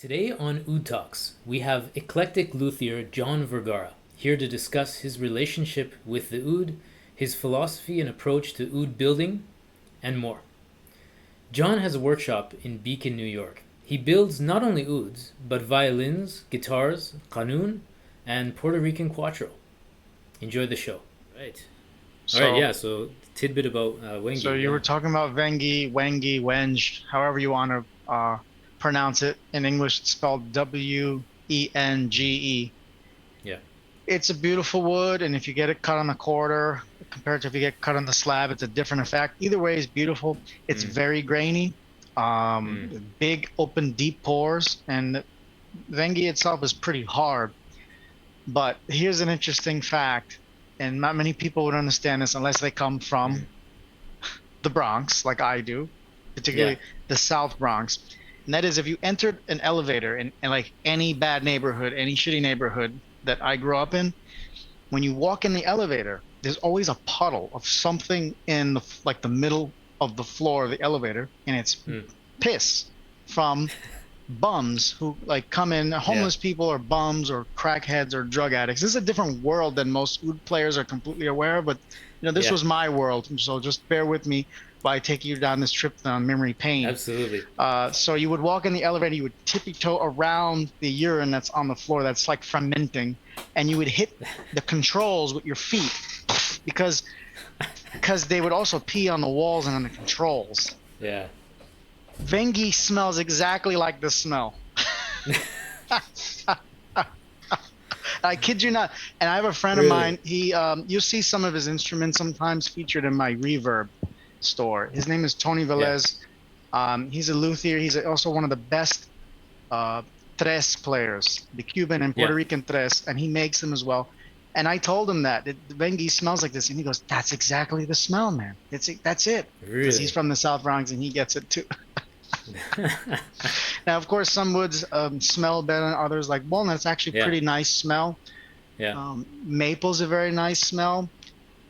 Today on Oud Talks, we have eclectic luthier John Vergara here to discuss his relationship with the oud, his philosophy and approach to oud building, and more. John has a workshop in Beacon, New York. He builds not only ouds, but violins, guitars, qanun, and Puerto Rican cuatro. Enjoy the show. Right. All right, So, yeah, so tidbit about Wenge, so you yeah. were talking about Wenge, however you want to pronounce it. In English, it's spelled Wenge. Yeah. It's a beautiful wood, and if you get it cut on the quarter, compared to if you get cut on the slab, it's a different effect. Either way is beautiful. It's Mm, very grainy, mm, big, open, deep pores, and Wenge itself is pretty hard. But here's an interesting fact, and not many people would understand this unless they come mm. from the Bronx, like I do, Yeah. particularly the South Bronx. And that is if you entered an elevator in like any bad neighborhood, any shitty neighborhood that I grew up in, when you walk in the elevator, there's always a puddle of something in like the middle of the floor of the elevator, and it's Mm. piss from bums who like come in, Yeah. homeless people or bums or crackheads or drug addicts. This is a different world than most oud players are completely aware of, but this Yeah. was my world. So just bear with me while I take you down this trip down memory lane. Absolutely. So you would walk in the elevator, you would tippy toe around the urine that's on the floor that's like fermenting, and you would hit the controls with your feet because they would also pee on the walls and on the controls. Yeah. Vengi smells exactly like the smell. I kid you not. And I have a friend of Really? mine. You see some of his instruments sometimes featured in my reverb store. His name is Tony Yeah. Velez. He's a luthier. He's also one of the best uh, tres players, the Cuban and Yeah. Puerto Rican tres, and he makes them as well. And I told him that the Vengi smells like this, and he goes, "That's exactly the smell, man. That's it." Because he's Really? from the South Bronx and he gets it too. Now, of course, some woods smell better than others. Like walnut's actually Yeah. pretty nice smell. Yeah. Maple's a very nice smell.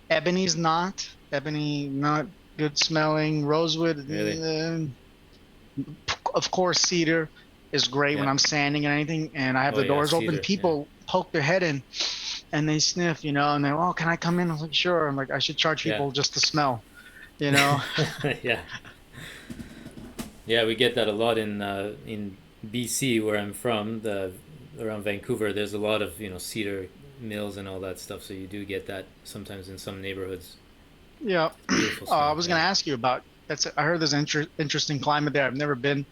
Ebony's not. Ebony not good smelling. Rosewood, Really? of course, cedar is great when Yeah. I'm sanding and anything, and I have Oh the yeah, doors open. cedar. Yeah. People poke their head in and they sniff, and they're, oh, can I come in? I'm like, sure. I'm like, I should charge Yeah. people just to smell, you know? Yeah. Yeah, we get that a lot in BC where I'm from, the around Vancouver. There's a lot of, cedar mills and all that stuff, so you do get that sometimes in some neighborhoods. Yeah. Beautiful I smell. was going Yeah. to ask you about that's. I heard there's an interesting climate there. I've never been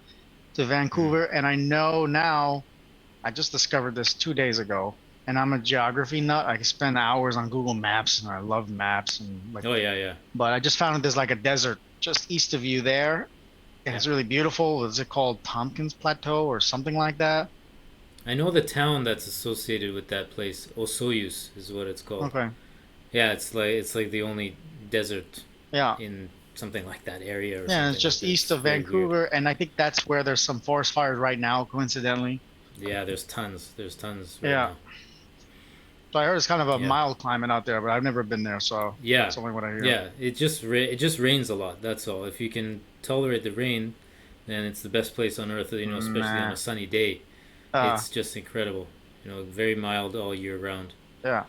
to Mm. Vancouver, and I know now. I just discovered this 2 days ago, and I'm a geography nut. I can spend hours on Google Maps, and I love maps, and like. Oh yeah, yeah. But I just found there's like a desert just east of you there, and Yeah. it's really beautiful. Is it called Tompkins Plateau or something like that? I know the town that's associated with that place, Osoyus is what it's called. Okay. Yeah, it's like the only desert Yeah. in something like that area or Yeah, and it's something like just that. east It's of very weird. Vancouver, and I think that's where there's some forest fires right now, coincidentally. Yeah, there's tons. There's tons right Yeah. now. So I heard it's kind of a Yeah. mild climate out there, but I've never been there, so Yeah. that's only what I hear. Yeah, it just rains a lot. That's all. If you can tolerate the rain, then it's the best place on earth, especially on Nah. a sunny day. Uh, It's just incredible. Very mild all year round. yeah.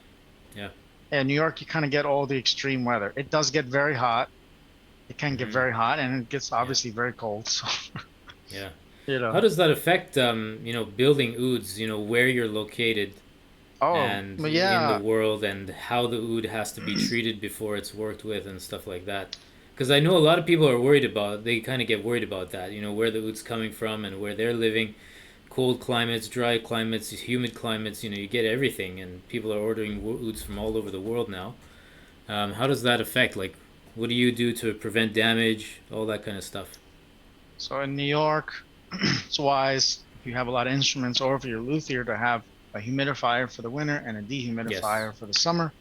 Yeah. And New York, you kind of get all the extreme weather. It does get very hot. It can get Mhm. very hot, and it gets Yeah. obviously very cold. So, Yeah. you How know. does that affect building ouds, where you're located Oh, and but in the yeah. world and how the oud has to be treated before it's worked with and stuff like that. Because I know a lot of people are worried about, they kind of get worried about that, where the oud's coming from and where they're living. Cold climates, dry climates, humid climates, you get everything, and people are ordering ouds from all over the world now. How does that affect? Like, what do you do to prevent damage, all that kind of stuff? So in New York, it's wise if you have a lot of instruments, or if you're a luthier, to have a humidifier for the winter and a Yes. dehumidifier for the summer.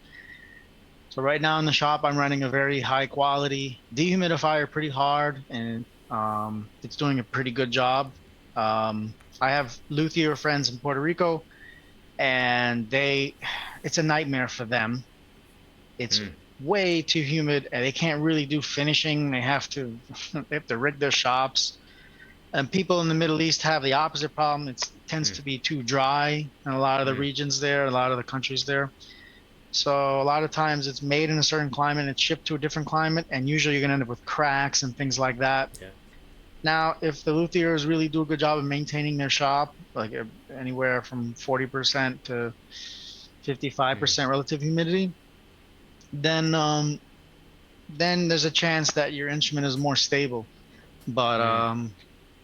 So right now in the shop, I'm running a very high quality dehumidifier, pretty hard, and it's doing a pretty good job. I have luthier friends in Puerto Rico, and it's a nightmare for them. It's Mm. way too humid, and they can't really do finishing. They have to rig their shops. And people in the Middle East have the opposite problem. It tends Mm. to be too dry in a lot of the Mm. regions there, a lot of the countries there. So a lot of times it's made in a certain climate and it's shipped to a different climate, and usually you're gonna end up with cracks and things like that. Yeah. Now, if the luthiers really do a good job of maintaining their shop, like anywhere from 40% to Mm. 55% relative humidity, then then there's a chance that your instrument is more stable. But Mm.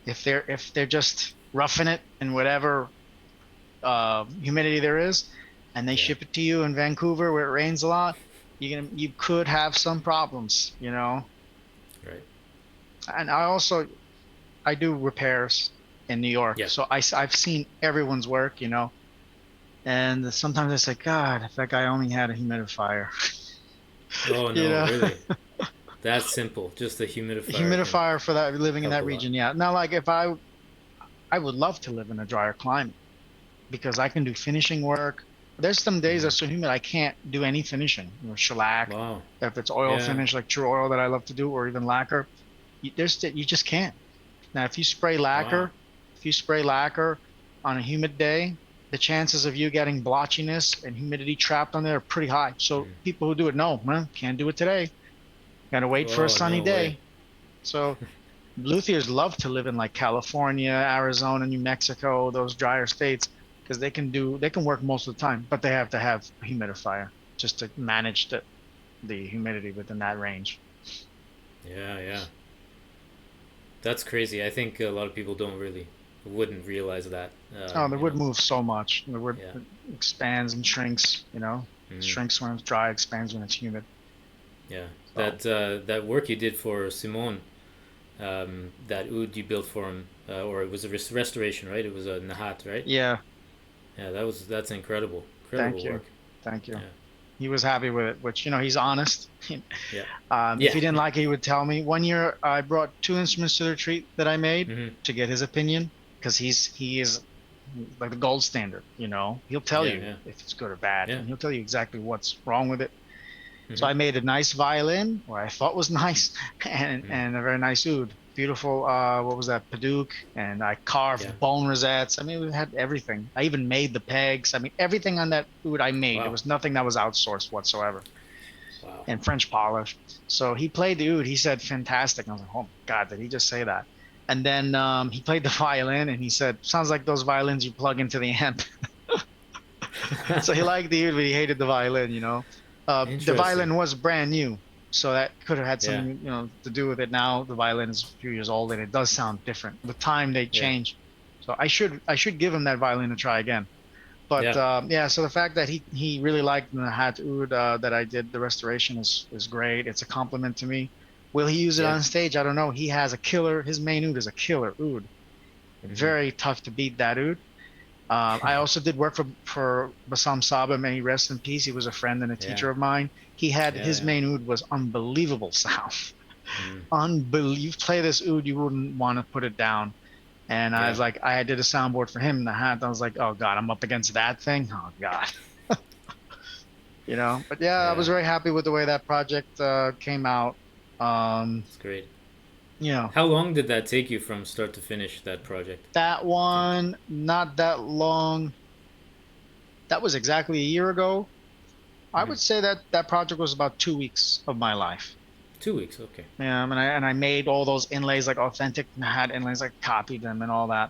if they're just roughing it in whatever humidity there is, and they Yeah. ship it to you in Vancouver where it rains a lot, you could have some problems, you know. Right. And I do repairs in New York, Yeah. so I've seen everyone's work, you know. And sometimes I say, God, if that guy only had a humidifier, Oh you no, know, really? That's simple. Just a humidifier can humidifier for that living in help that a lot. region. Yeah. Now, like if I would love to live in a drier climate because I can do finishing work. There's some days Mm. that's so humid I can't do any finishing. You know, shellac, Wow. if it's oil Yeah. finish like true oil that I love to do, or even lacquer, you just can't. Now, Wow. if you spray lacquer on a humid day, the chances of you getting blotchiness and humidity trapped on there are pretty high. So Mm. people who do it know, well, can't do it today. Got to wait for a Oh sunny no way. day. So luthiers love to live in like California, Arizona, New Mexico, those drier states, because they can work most of the time, but they have to have a humidifier just to manage the humidity within that range. Yeah, yeah. That's crazy. I think a lot of people don't really wouldn't realize that. Oh, the You wood know. moves so much. The wood Yeah. expands and shrinks, you know. It Mm. shrinks when it's dry, expands when it's humid. Yeah. So That work you did for Simon, that oud you built for him, or it was a restoration, right? It was a Nahat, right? yeah, Yeah, that's incredible. Incredible thank you. work. Thank you. Yeah. He was happy with it, which, you know, he's honest. Yeah. If Yeah. he didn't like it, he would tell me. One year, I brought two instruments to the retreat that I made Mm-hmm. to get his opinion because he is like the gold standard. You know, he'll tell Yeah. you Yeah. if it's good or bad, Yeah. and he'll tell you exactly what's wrong with it. So Mm-hmm. I made a nice violin, or I thought was nice, Mm. and a very nice oud. Beautiful, what was that, Paduk, and I Yeah. carved bone rosettes. I mean, we had everything. I even made the pegs. I mean, everything on that oud I made. There Wow. was nothing that was outsourced whatsoever, Wow. and French polish. So he played the oud. He said fantastic. I was like, oh my God, did he just say that? And then he played the violin, and he said, sounds like those violins you plug into the amp. So he liked the oud, but he hated the violin. You know, the Interesting. violin was brand new, so that could have had Yeah. something, you know, to do with it. Now the violin is a few years old, and it does sound different. With time, they Yeah. change. So I should give him that violin a try again. But Yeah. yeah, so the fact that he really liked the Hat Oud that I did the restoration is great. It's a compliment to me. Will he use it Yeah. on stage? I don't know. He has a killer. His main oud is a killer oud. Mm-hmm. Very tough to beat that oud. I also did work for Bassam Saba. May he rest in peace. He was a friend and a Yeah. teacher of mine. He had Yeah. his Yeah. main oud was unbelievable sound. Mm. Unbelievable. You play this oud, you wouldn't want to put it down. And I Yeah. was like, I did a soundboard for him in the hat. I was like, oh God, I'm up against that thing. Oh God. You know, but yeah, I was Yeah. very happy with the way that project came out. Um, It's great. you know, How long did that take you from start to finish that project? that Think one, not that long. That was exactly a year ago. I mm-hmm. would say that that project was about 2 weeks of my life. 2 weeks. Okay. Yeah, and I made all those inlays like authentic had inlays, like copied them and all that.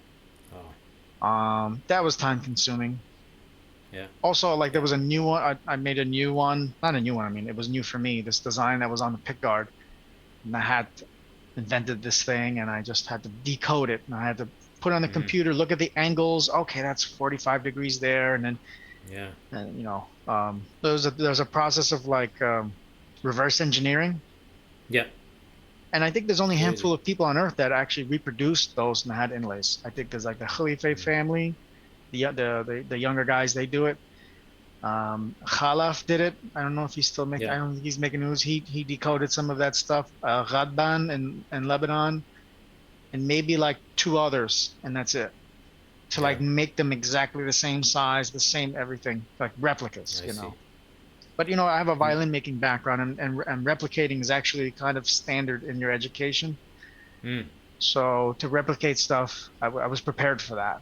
Oh. That was time consuming. Yeah. Also, like there Yeah. was a new one. I made a new one, not a new one. I mean, it was new for me. This design that was on the pick guard, and I had invented this thing, and I just had to decode it, and I had to put it on the Mm-hmm. computer, look at the angles. Okay, that's 45 degrees there, and then Yeah. you know, there's a process of like reverse engineering. Yeah. And I think there's only a Crazy. handful of people on Earth that actually reproduced those Nahat inlays. I think there's like the Khalife Mm. family, the younger guys, they do it. Khalaf did it. I don't know if he's still making. Yeah. I don't think he's making news. He decoded some of that stuff. Ghadban in Lebanon, and maybe like two others, and that's it. To Yeah. like make them exactly the same size, the same everything, like replicas, I you see. know. But you know, I have a Mm. violin making background, and replicating is actually kind of standard in your education. Mm. So to replicate stuff, I was prepared for that.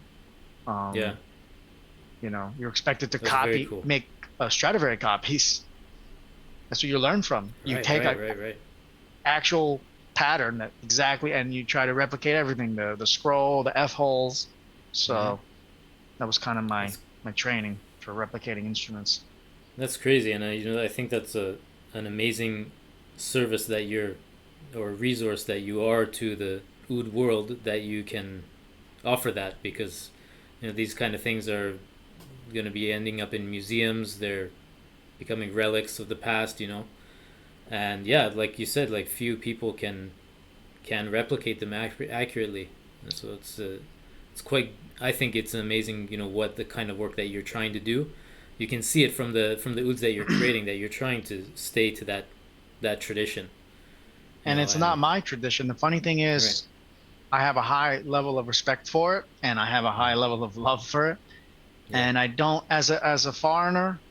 Yeah, Um, you're expected to that's very copy, cool. make Stradivari copies. That's what you learn from. You Right, take right, a right, right. actual pattern that exactly, and you try to replicate everything, the scroll, the F holes. Mm-hmm. So that was kind of my That's my training for replicating instruments. that's crazy, and I think that's a an amazing service that you're or resource that you are to the oud world that you can offer that because these kind of things are going to be ending up in museums. They're becoming relics of the past, and yeah, like you said, like few people can replicate them accurately. And so it's quite. I think it's amazing. What the kind of work that you're trying to do. You can see it from the ouds that you're creating that you're trying to stay to that tradition. And it's not And my tradition. The funny thing right, is, I have a high level of respect for it, and I have a high mm, level of love for it. yeah, And I don't, as a foreigner,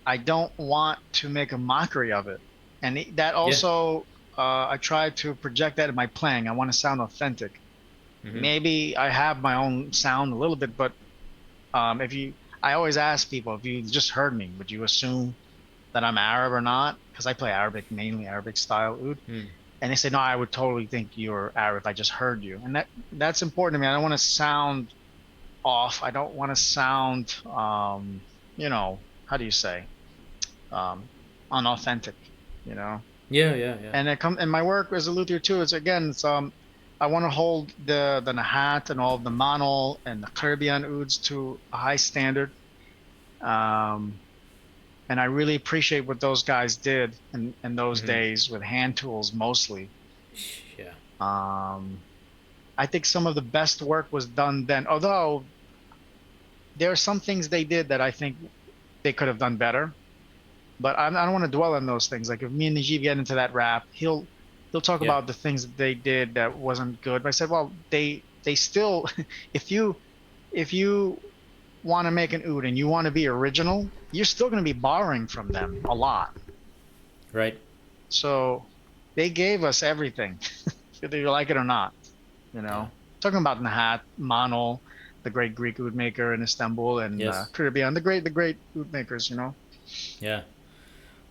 I don't want to make a mockery of it. And that yeah, also, I try to project that in my playing. I want to sound authentic. mm-hmm. Maybe I have my own sound a little bit, but if you, I always ask people, if you just heard me, would you assume that I'm Arab or not? Because I play Arabic, mainly Arabic style oud. Mm, And they say, no, I would totally think you're Arab if I just heard you. And that's important to me. I don't want to sound off. I don't want to sound, how do you say, um, unauthentic, you know? yeah, yeah, yeah, And and my work as a luthier too, I want to hold the Nahat and all of the Manol and the Caribbean ouds to a high standard. Um, and I really appreciate what those guys did in those mm-hmm. days with hand tools mostly. Yeah, Um, I think some of the best work was done then, although there are some things they did that I think they could have done better. But I don't want to dwell on those things. Like if me and Najib get into that rap, he'll talk yeah, about the things that they did that wasn't good. But I said, well, they still, if you want to make an oud and you want to be original, you're still going to be borrowing from them a lot. right, So they gave us everything, whether you like it or not. yeah, Talking about Nahat, Manol, the great Greek oud maker in Istanbul, and yes, Caribbean, the great oud makers. yeah.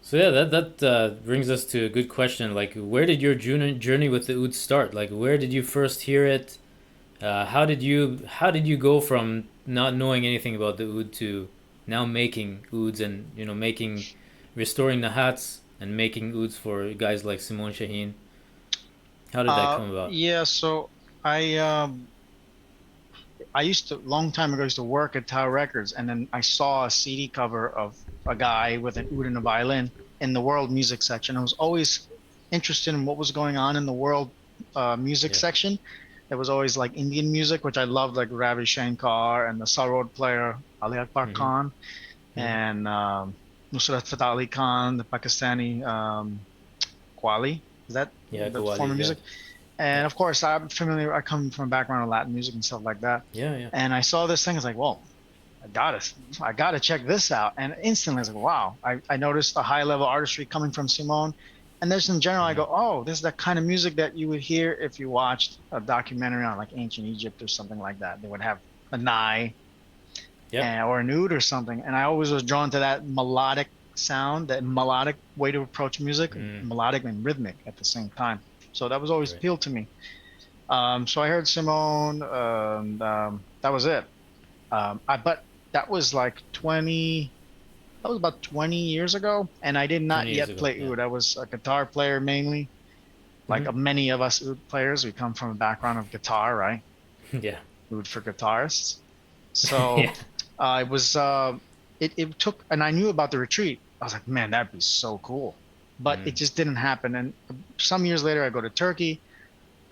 So yeah, that brings us to a good question. Like, where did your journey with the oud start? Like, where did you first hear it? How did you go from not knowing anything about the oud to now making ouds and making restoring the hats and making ouds for guys like Simon Shaheen? How did that come about? Yeah, so I um I used to long time ago I used to work at Tower Records, and then I saw a CD cover of a guy with an oud and a violin in the world music section. I was always interested in what was going on in the world music Yeah. section. There was always like Indian music, which I loved, like Ravi Shankar and the sarod player Ali Akbar Mm-hmm. Khan Mm-hmm. and Nusrat Fateh Ali Khan, the Pakistani Qawwali. Is that Yeah, the form Kawali. of Yeah. music? And Yeah. of course, I'm familiar. I come from a background of Latin music and stuff like that. Yeah. Yeah. And I saw this thing. I was like, "Whoa, I gotta check this out." And instantly, I was like, "Wow!" I noticed the high level artistry coming from Simone. And there's in general, I Mm-hmm. go, "Oh, this is the kind of music that you would hear if you watched a documentary on like ancient Egypt or something like that. They would have a nai Yep. or an oud or something." And I always was drawn to that melodic sound, that melodic way to approach music, Mm. melodic and rhythmic at the same time. So that was always Right. appealed to me. So I heard Simone, and that was it. But that was like that was about 20 years ago, and I did not 20 years yet ago. play Yeah. oud. I was a guitar player mainly, like Mm-hmm. many of us oud players. We come from a background of guitar, right? Yeah. Oud for guitarists. So Yeah. it was, it took, and I knew about the retreat. I was like, man, that'd be so cool. But Mm. it just didn't happen. And some years later, I go to Turkey.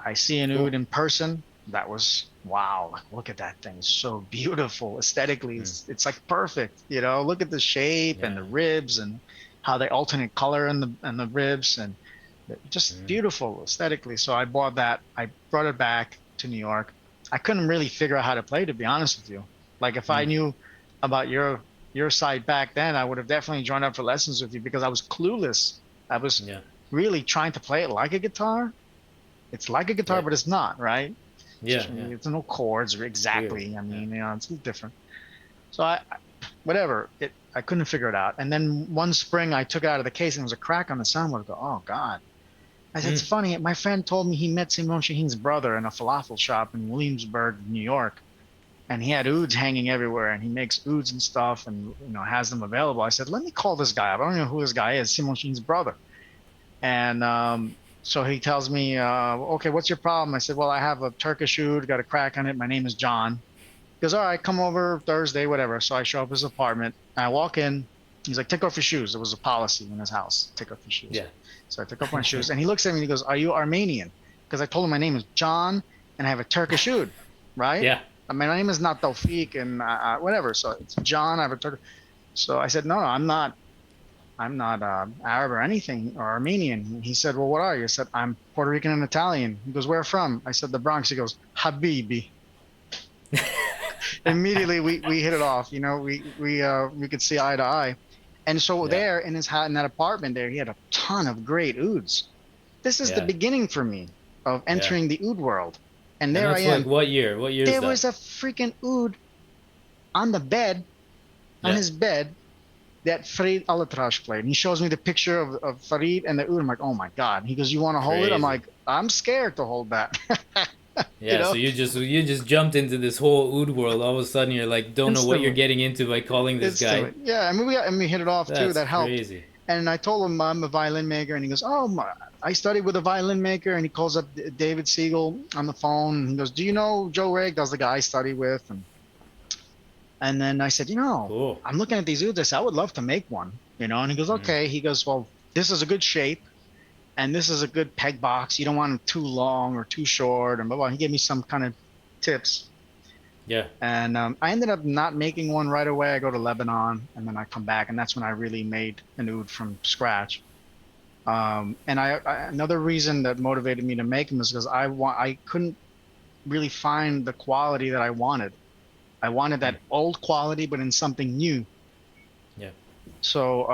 I see an Cool. oud in person. That was wow. Like, look at that thing. It's so beautiful aesthetically. Mm. It's like perfect. Look at the shape and Yeah. the ribs and how they alternate color in the ribs and just Mm. beautiful aesthetically. So I bought that. I brought it back to New York. I couldn't really figure out how to play, to be honest with you. Like if I Mm. knew about your side back then, I would have definitely joined up for lessons with you because I was clueless. I was Yeah. really trying to play it like a guitar. it's like a guitar, Yeah. but it's not, right? Yeah. Yeah. It's no chords Weird. exactly. I Yeah. mean, it's a little different. So whatever, I couldn't figure it out. And then one spring I took it out of the case and there was a crack on the soundboard. I go, oh God. I said, it's Mm. funny. My friend told me he met Simon Shaheen's brother in a falafel shop in Williamsburg, New York, and he had ouds hanging everywhere, and he makes ouds and stuff, and has them available. I said, let me call this guy up. I don't know who this guy is. Simon Shaheen's brother. And so he tells me, okay, what's your problem? I said, well, I have a Turkish oud, got a crack on it. My name is John. He goes, all right, come over Thursday, whatever. So I show up at his apartment. I walk in. He's like, take off your shoes. It was a policy in his house, take off your shoes. Yeah. So I took off my shoes, and he looks at me and he goes, are you Armenian? Because I told him my name is John and I have a Turkish oud, right? Yeah. My name is not Tawfiq and whatever. So it's John. I have a Turkish. So I said, no, I'm not. I'm not Arab or anything or Armenian. He said, well, what are you? I said, I'm Puerto Rican and Italian. He goes, where from? I said, the Bronx. He goes, Habibi. Immediately we hit it off. We could see eye to eye. And so Yeah. there in that apartment there, he had a ton of great ouds. This is the Yeah. beginning for me of entering the oud world. And And there I that's am. like what year? What year is There that? was a freaking oud on the bed, on Yeah. his bed, that Farid Alatrash played. And he shows me the picture of Farid and the oud. I'm like, oh my God. He goes, you want to hold it? I'm Crazy. like, I'm scared to hold that. Yeah, so you just jumped into this whole oud world. All of a sudden, you're like, don't know what you're Instantly. getting into by calling this guy. Instantly. Yeah, I mean, we hit it off too. That's That helped. crazy. And I told him I'm a violin maker, and he goes, "Oh, I studied with a violin maker." And he calls up David Siegel on the phone. And he goes, "Do you know Joe Rigg? That's the guy I study with." And then I said, Cool. I'm looking at these ouds. I said, I would love to make one. And he goes, "Okay." He goes, "Well, this is a good shape, and this is a good peg box. You don't want them too long or too short." And blah blah. He gave me some kind of tips. Yeah. And I ended up not making one right away. I go to Lebanon, and then I come back, and that's when I really made an oud from scratch. And another reason that motivated me to make them is because I couldn't really find the quality that I wanted. I wanted that old quality, but in something new. Yeah. So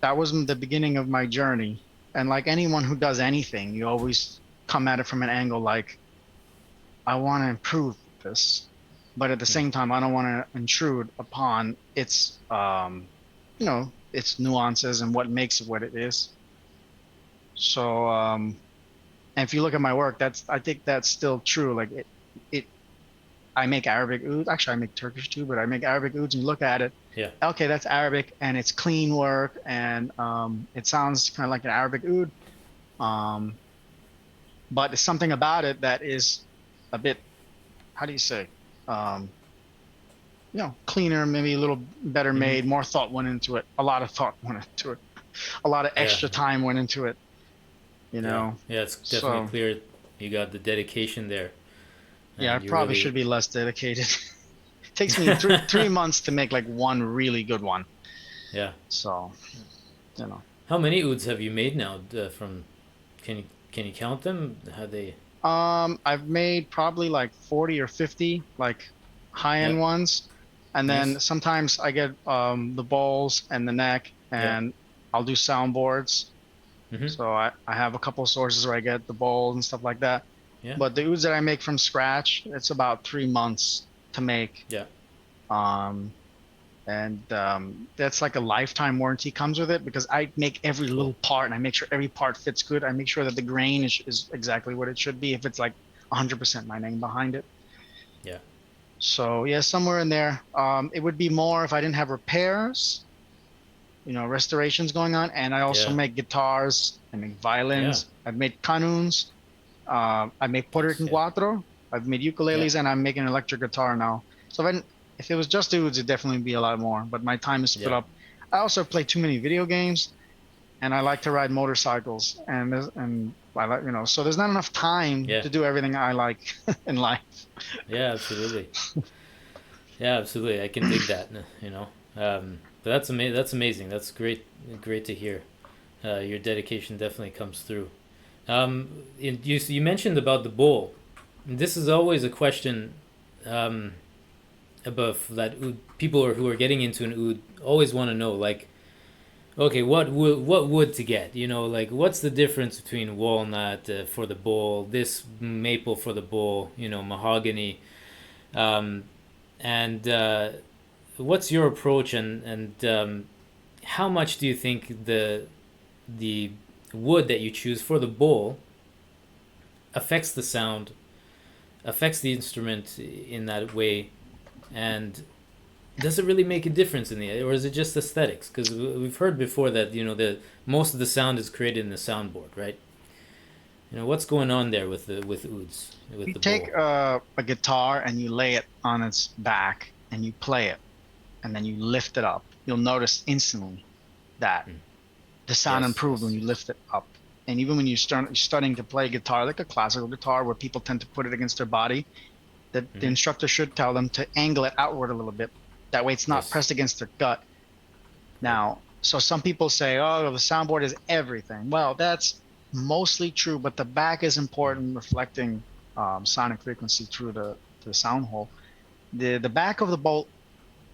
that was the beginning of my journey. And like anyone who does anything, you always come at it from an angle like, I want to improve this, but at the same time, I don't want to intrude upon its, its nuances and what makes it what it is. So, and if you look at my work, I think that's still true. Like I make Arabic ouds. Actually, I make Turkish too, but I make Arabic ouds. And you look at it, Yeah. okay, that's Arabic, and it's clean work, and it sounds kind of like an Arabic oud. But there's something about it that is a bit, how do you say, cleaner, maybe a little better made, more thought went into it. A lot of thought went into it. A lot of extra time went into it. Yeah, it's definitely So, clear you got the dedication there. yeah, I And you probably really, should be less dedicated. It takes me 3 months to make like one really good one. Yeah. So, How many ouds have you made now? From, can you count them? How they? I've made probably like 40 or 50 like high-end Yeah. ones, and then Nice. sometimes I get the bowls and the neck, and I'll do soundboards. Mm-hmm. So I have a couple of sources where I get the bowls and stuff like that. Yeah. But the ouds that I make from scratch, it's about 3 months to make. Yeah. And that's like a lifetime warranty comes with it, because I make every little part and I make sure every part fits good. I make sure that the grain is exactly what it should be, if it's like 100% my name behind it. Yeah. So yeah, somewhere in there. It would be more if I didn't have repairs, restorations going on. And I also Yeah. make guitars, I make violins, I've made kanuns, I make Puerto Rican Yeah. cuatro, I've made ukuleles, and I'm making an electric guitar now. So if it was just ouds, it'd definitely be a lot more, but my time is split Yeah. up. I also play too many video games, and I like to ride motorcycles, and I like, so there's not enough time Yeah. to do everything I like in life. Yeah, absolutely. Yeah, absolutely. I can dig that. But that's amazing. That's great to hear. Your dedication definitely comes through. You mentioned about the bowl. This is always a question above that oud, people who are getting into an oud always want to know. Like, Okay, what wood to get? You know, like what's the difference between walnut for the bowl, this maple for the bowl, you know, mahogany, um, and what's your approach and how much do you think the wood that you choose for the bowl affects the sound, affects the instrument in that way, and does it really make a difference in the, or is it just aesthetics? Because we've heard before that you know the most of the sound is created in the soundboard, right? You know what's going on there with the with Ouds with You the take bowl. a guitar and you lay it on its back and you play it, and then you lift it up. You'll notice instantly that Mm. the sound Yes, improved when yes. you lift it up. And even when you're starting to play guitar, like a classical guitar, where people tend to put it against their body, the Mm-hmm. instructor should tell them to angle it outward a little bit. That way it's not Yes. pressed against their gut. Right. Now, so some people say, oh, the soundboard is everything. Well, that's mostly true, but the back is Mm. important, reflecting sonic frequency through the sound hole. The back of the bolt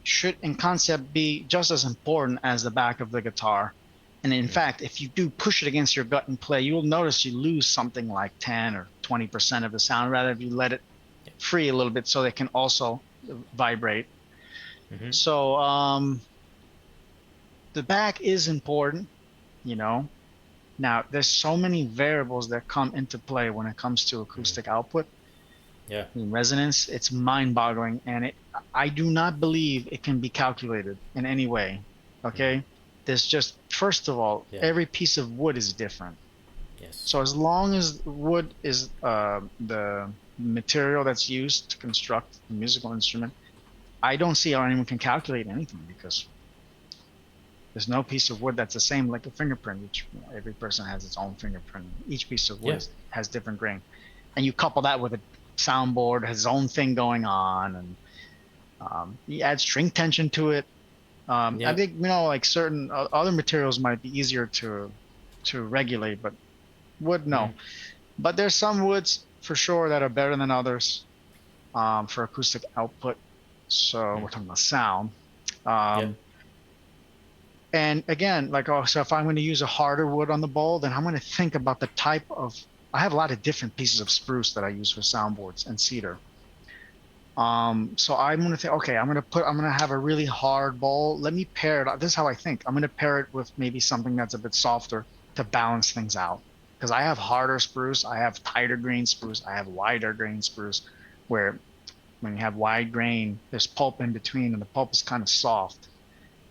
should, in concept, be just as important as the back of the guitar. And in Mm. fact, if you do push it against your gut and play, you'll notice you lose something like 10 or 20% of the sound, rather if you let it Yeah. free a little bit so they can also vibrate. Mm-hmm. So the back is important, you know. Now, there's so many variables that come into play when it comes to Mm. acoustic output Yeah. and resonance. It's mind-boggling, and I do not believe it can be calculated in any way. Mm-hmm. Okay? There's just, first of all, Yeah. every piece of wood is different. Yes. So as long as wood is the material that's used to construct a musical instrument, I don't see how anyone can calculate anything, because there's no piece of wood that's the same, like a fingerprint, which, you know, every person has its own fingerprint. Each piece of wood Yeah. has different grain. And you couple that with a soundboard, has its own thing going on, and you add string tension to it. I Yeah. think, you know, like certain other materials might be easier to regulate, but wood, Mm-hmm. no. But there's some woods for sure that are better than others for acoustic output. So Mm. we're talking about sound. Yeah. Um, And again, like, oh, so if I'm going to use a harder wood on the bowl, then I'm going to think about the type of, I have a lot of different pieces of spruce that I use for soundboards and cedar. So I'm going to think, okay, I'm going to have a really hard bowl. Let me pair it. This is how I think. I'm going to pair it with maybe something that's a bit softer to balance things out. Because I have harder spruce, I have tighter grain spruce, I have wider grain spruce, where when you have wide grain, there's pulp in between, and the pulp is kind of soft,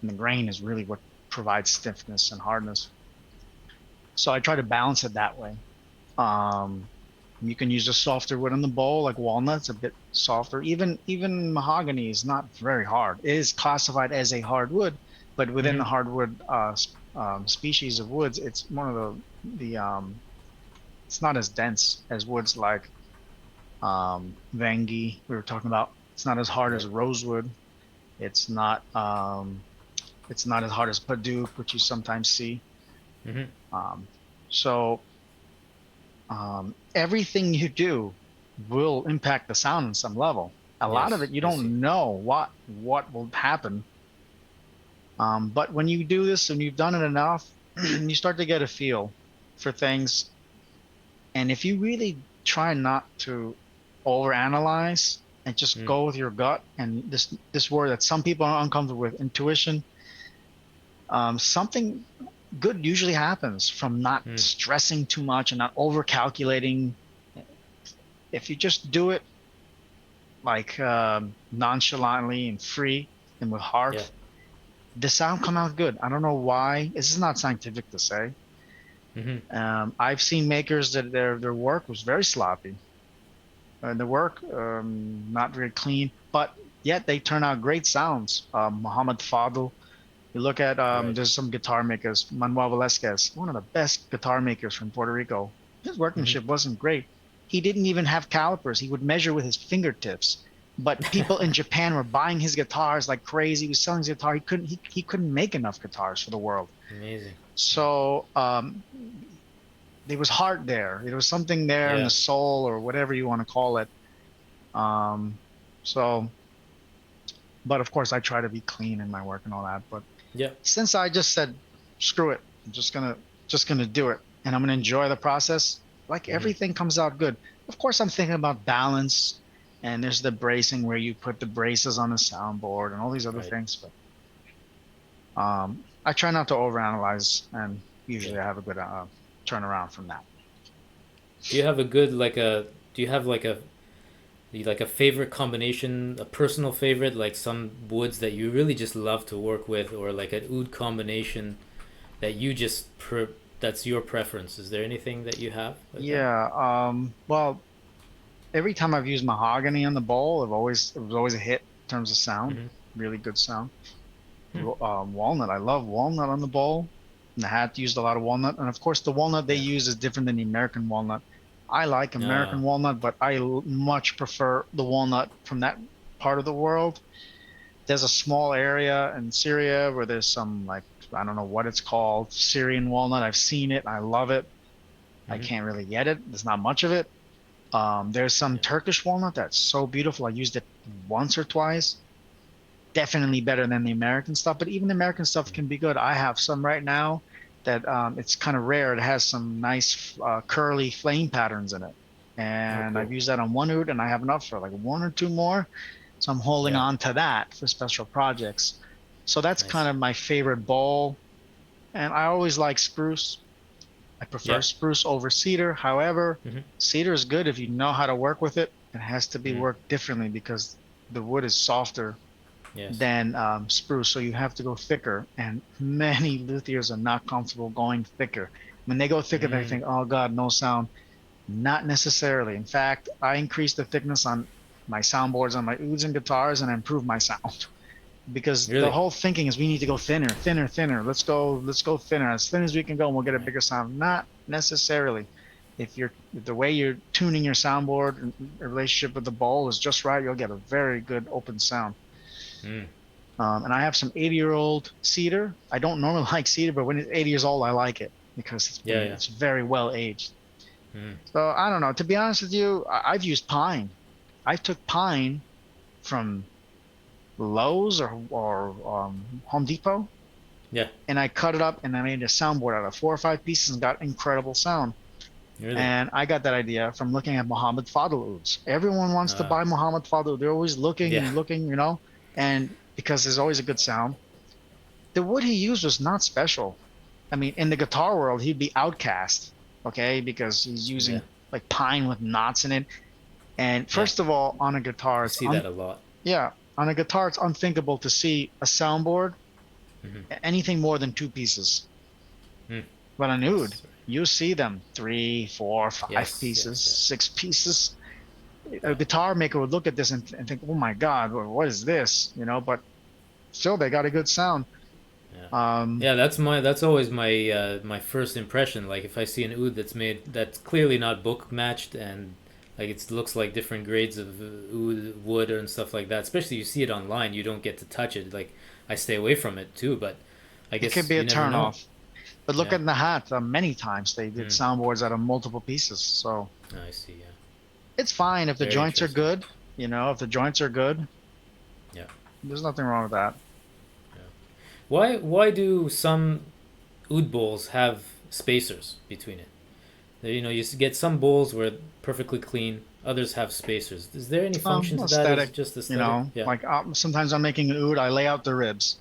and the grain is really what provides stiffness and hardness. So I try to balance it that way. Um, you can use a softer wood in the bowl, like walnut's a bit softer. Even mahogany is not very hard. It is classified as a hardwood, but within the Mm-hmm. hardwood species of woods, it's one of the it's not as dense as woods like Wenge we were talking about. It's not as hard as Right. rosewood. It's not it's not as hard as Paduke, which you sometimes see. Mm-hmm. Um, so everything you do will impact the sound on some level. A lot of Yes. it you I see. don't know what will happen. But when you do this and you've done it enough, you start to get a feel for things. And if you really try not to overanalyze and just Mm. go with your gut, and this word that some people are uncomfortable with, intuition, something good usually happens from not Mm. stressing too much and not over calculating. If you just do it like nonchalantly and free and with Yeah. heart, the sound come out good. I don't know why. This is not scientific to say. Mm-hmm. I've seen makers that their work was very sloppy, and the work not very clean, but yet they turn out great sounds. Muhammad Fadl. You look at Right. there's some guitar makers. Manuel Velasquez, one of the best guitar makers from Puerto Rico. His Mm-hmm. workmanship wasn't great. He didn't even have calipers. He would measure with his fingertips. But people in Japan were buying his guitars like crazy. He was selling his guitar. He couldn't make enough guitars for the world. Amazing. So there was heart there. There was something there in the Yeah. soul, or whatever you want to call it. Um, so, but of course, I try to be clean in my work and all that. But Yeah. since I just said screw it. I'm just gonna do it, and I'm gonna enjoy the process. Like Hmm. everything comes out good. Of course, I'm thinking about balance, and there's the bracing where you put the braces on the soundboard and all these other Right. things. But I try not to overanalyze, and Yeah. usually I have a good turnaround from that. Do you have a good like a? Do you have like a favorite combination, a personal favorite, like some woods that you really just love to work with, or like an oud combination that you that's your preference? Is there anything that you have like that? Yeah. Well, every time I've used mahogany on the bowl, it was always a hit in terms of sound. Mm-hmm. Really good sound. Hmm. Walnut. I love walnut on the bowl. Nahat used a lot of walnut, and of course, the walnut they Yeah. use is different than the American walnut. I like Uh, American walnut, but much prefer the walnut from that part of the world. There's a small area in Syria where there's some like I don't know what it's called, Syrian walnut. I've seen it. I love it. I mm-hmm. can't really get it. There's not much of it. There's some Yeah. Turkish walnut that's so beautiful. I used it once or twice. Definitely better than the American stuff, but even the American stuff Mm. can be good. I have some right now that it's kind of rare. It has some nice curly flame patterns in it. Oh, And I've cool. used that on one oud and I have enough for like one or two more. So I'm holding Yeah. on to that for special projects. So that's kind Nice. of my favorite bowl. And I always like spruce. I prefer Yeah. spruce over cedar. However, Mm-hmm. cedar is good if you know how to work with it. It has to be Mm. worked differently because the wood is softer Yes. than spruce, so you have to go thicker. And many luthiers are not comfortable going thicker. When they go thicker, they Mm. think, "Oh God, no sound." Not necessarily. In fact, I increased the thickness on my soundboards on my ouds and guitars, and I improved my sound because the Really? whole thinking is we need to go thinner, thinner, thinner. Let's go thinner, as thin as we can go, and we'll get a Right. bigger sound. Not necessarily. If the way you're tuning your soundboard in relationship with the bowl is just right, you'll get a very good open sound. Mm. And I have some 80-year-old cedar. I don't normally like cedar, but when it's 80 years old, I like it because Yeah. Yeah. it's very well aged. Mm. So I don't know. To be honest with you, I've used pine. I took pine from Lowe's or Home Depot, Yeah. and I cut it up and I made a soundboard out of 4 or 5 pieces and got incredible sound. Really? And I got that idea from looking at Muhammad Fadl ouds. Everyone wants to Uh, buy Muhammad Fadl. They're always looking yeah. and looking, and because there's always a good sound. The wood he used was not special. I mean, in the guitar world, he'd be outcast, okay, because he's Yeah. using like pine with knots in it. And Yeah. first of all, on a guitar, You see that a lot. yeah, on a guitar, it's unthinkable to see a soundboard Mm-hmm. anything more than 2 pieces. Mm. But on oud, Yes. you see them three, four, five Yes. pieces, Yes. Yes. 6 pieces. A Yeah. guitar maker would look at this and think, "Oh my God, what is this?" But still, they got a good sound. Yeah. Um, Yeah, that's always my first impression. Like if I see an oud that's clearly not book matched and like it looks like different grades of oud wood and stuff like that. Especially you see it online, you don't get to touch it. Like I stay away from it too, but I it could guess be a you never know. turnoff. But look Yeah. at Nahat. Many times they did Mm. soundboards out of multiple pieces, so I see. Yeah. it's fine if the Very joints are interesting. good. If the joints are good, Yeah. there's nothing wrong with that. Yeah. Why do some oud bowls have spacers between it? You get some bowls where perfectly clean, others have spacers. Is there any function to that? Is it Aesthetic. just aesthetic? Yeah. Like sometimes I'm making an oud, I lay out the ribs,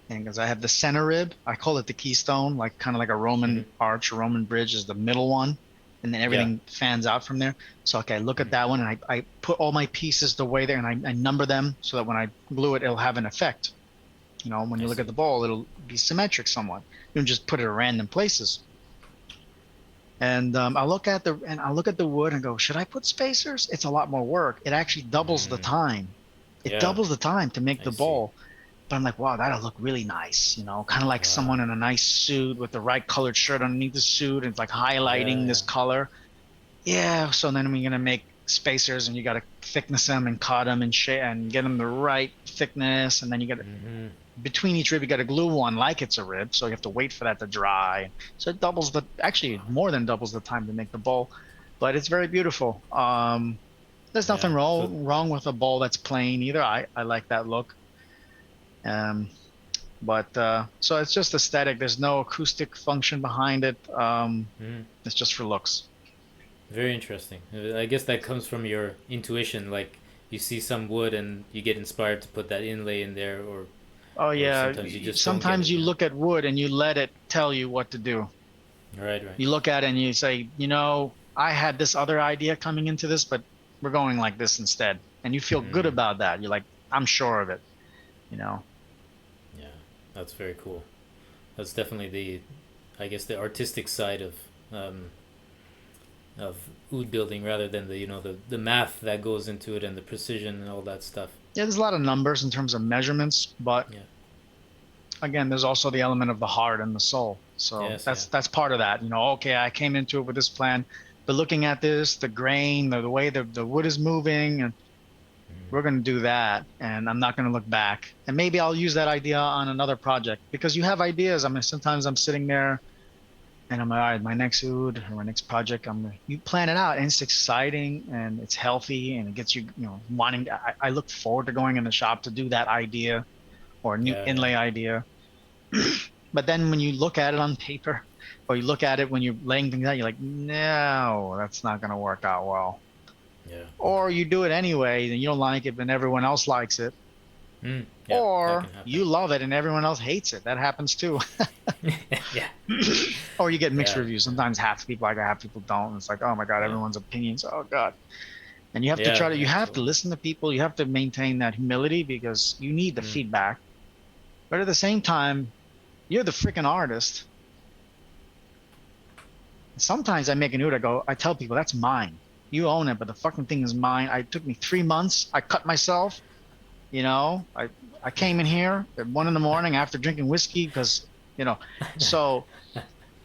and because I have the center rib, I call it the keystone, like kind of like a Hmm. Roman arch, a Roman bridge is the middle one, and then Yeah. everything fans out from there. So okay, I look at Hmm. that one, and I put all my pieces the way there, and I number them so that when I glue it, it'll have an effect. When I you look at see. the bowl, it'll be symmetric somewhat. You don't just put it at random places. And I look at the wood and go, should I put spacers? It's a lot more work. It actually doubles the Mm. time. It Yeah. doubles the time to make I the see. bowl. But I'm like, wow, that'll look really nice. Kind of like Wow. someone in a nice suit with the right colored shirt underneath the suit, and it's like Yeah. highlighting this Yeah. color. Yeah. So then we're gonna make spacers, and you got to thickness them and cut them and and get them the right thickness, and then you got to Hmm. between each rib, you got to glue one like it's a rib, so you have to wait for that to dry. So it doubles actually Wow. more than doubles the time to make the bowl, but it's very beautiful. There's nothing Yeah. So wrong with a bowl that's plain either. I like that look. Um, But so it's just aesthetic. There's no acoustic function behind it. Mm. It's just for looks. Very interesting. I guess that comes from your intuition. Like you see some wood and you get inspired to put that inlay in there, Oh or yeah, sometimes you just don't get sometimes it. you look at wood and you let it tell you what to do. Right, right. You look at it and you say, I had this other idea coming into this, but we're going like this instead. And you feel good Mm. about that. You're like, I'm sure of it, you know. Yeah, that's very cool. That's definitely I guess, the artistic side um, of oud building rather than the math that goes into it and the precision and all that stuff. Yeah, there's a lot of numbers in terms of measurements, but Yeah. again, there's also the element of the heart and the soul. So Yes. Yeah. that's part of that. Okay, I came into it with this plan, but looking at this, the grain, the way the wood is moving, and we're Mm. going to do that. And I'm not going to look back. And maybe I'll use that idea on another project because you have ideas. I mean, sometimes I'm sitting there and I'm like, all right, my next oud or my next project, you plan it out and it's exciting and it's healthy and it gets you, wanting. I look forward to going in the shop to do that idea or a new Yeah. Yeah. inlay idea. But then when you look at it on paper or you look at it when you're laying things out, you're like, no, that's not going to work out well. Yeah. Or you do it anyway and you don't like it, but everyone else likes it. Mm. Yeah. That Or can happen. you love it and everyone else hates it. That happens too. Yeah. Or you get mixed Yeah. reviews. Yeah. Sometimes half the people like it, half people don't. And it's like, oh my God, Yeah. everyone's opinions. Oh God. And you have to Yeah. you Yeah. have to Totally. listen to people. You have to maintain that humility because you need the Mm. feedback. But at the same time, you're the freaking artist. Sometimes I make an oud, I tell people that's mine. You own it, but the fucking thing is mine. It took me 3 months. I cut myself, you know, I, I came in here at 1 in the morning after drinking whiskey because, you know, so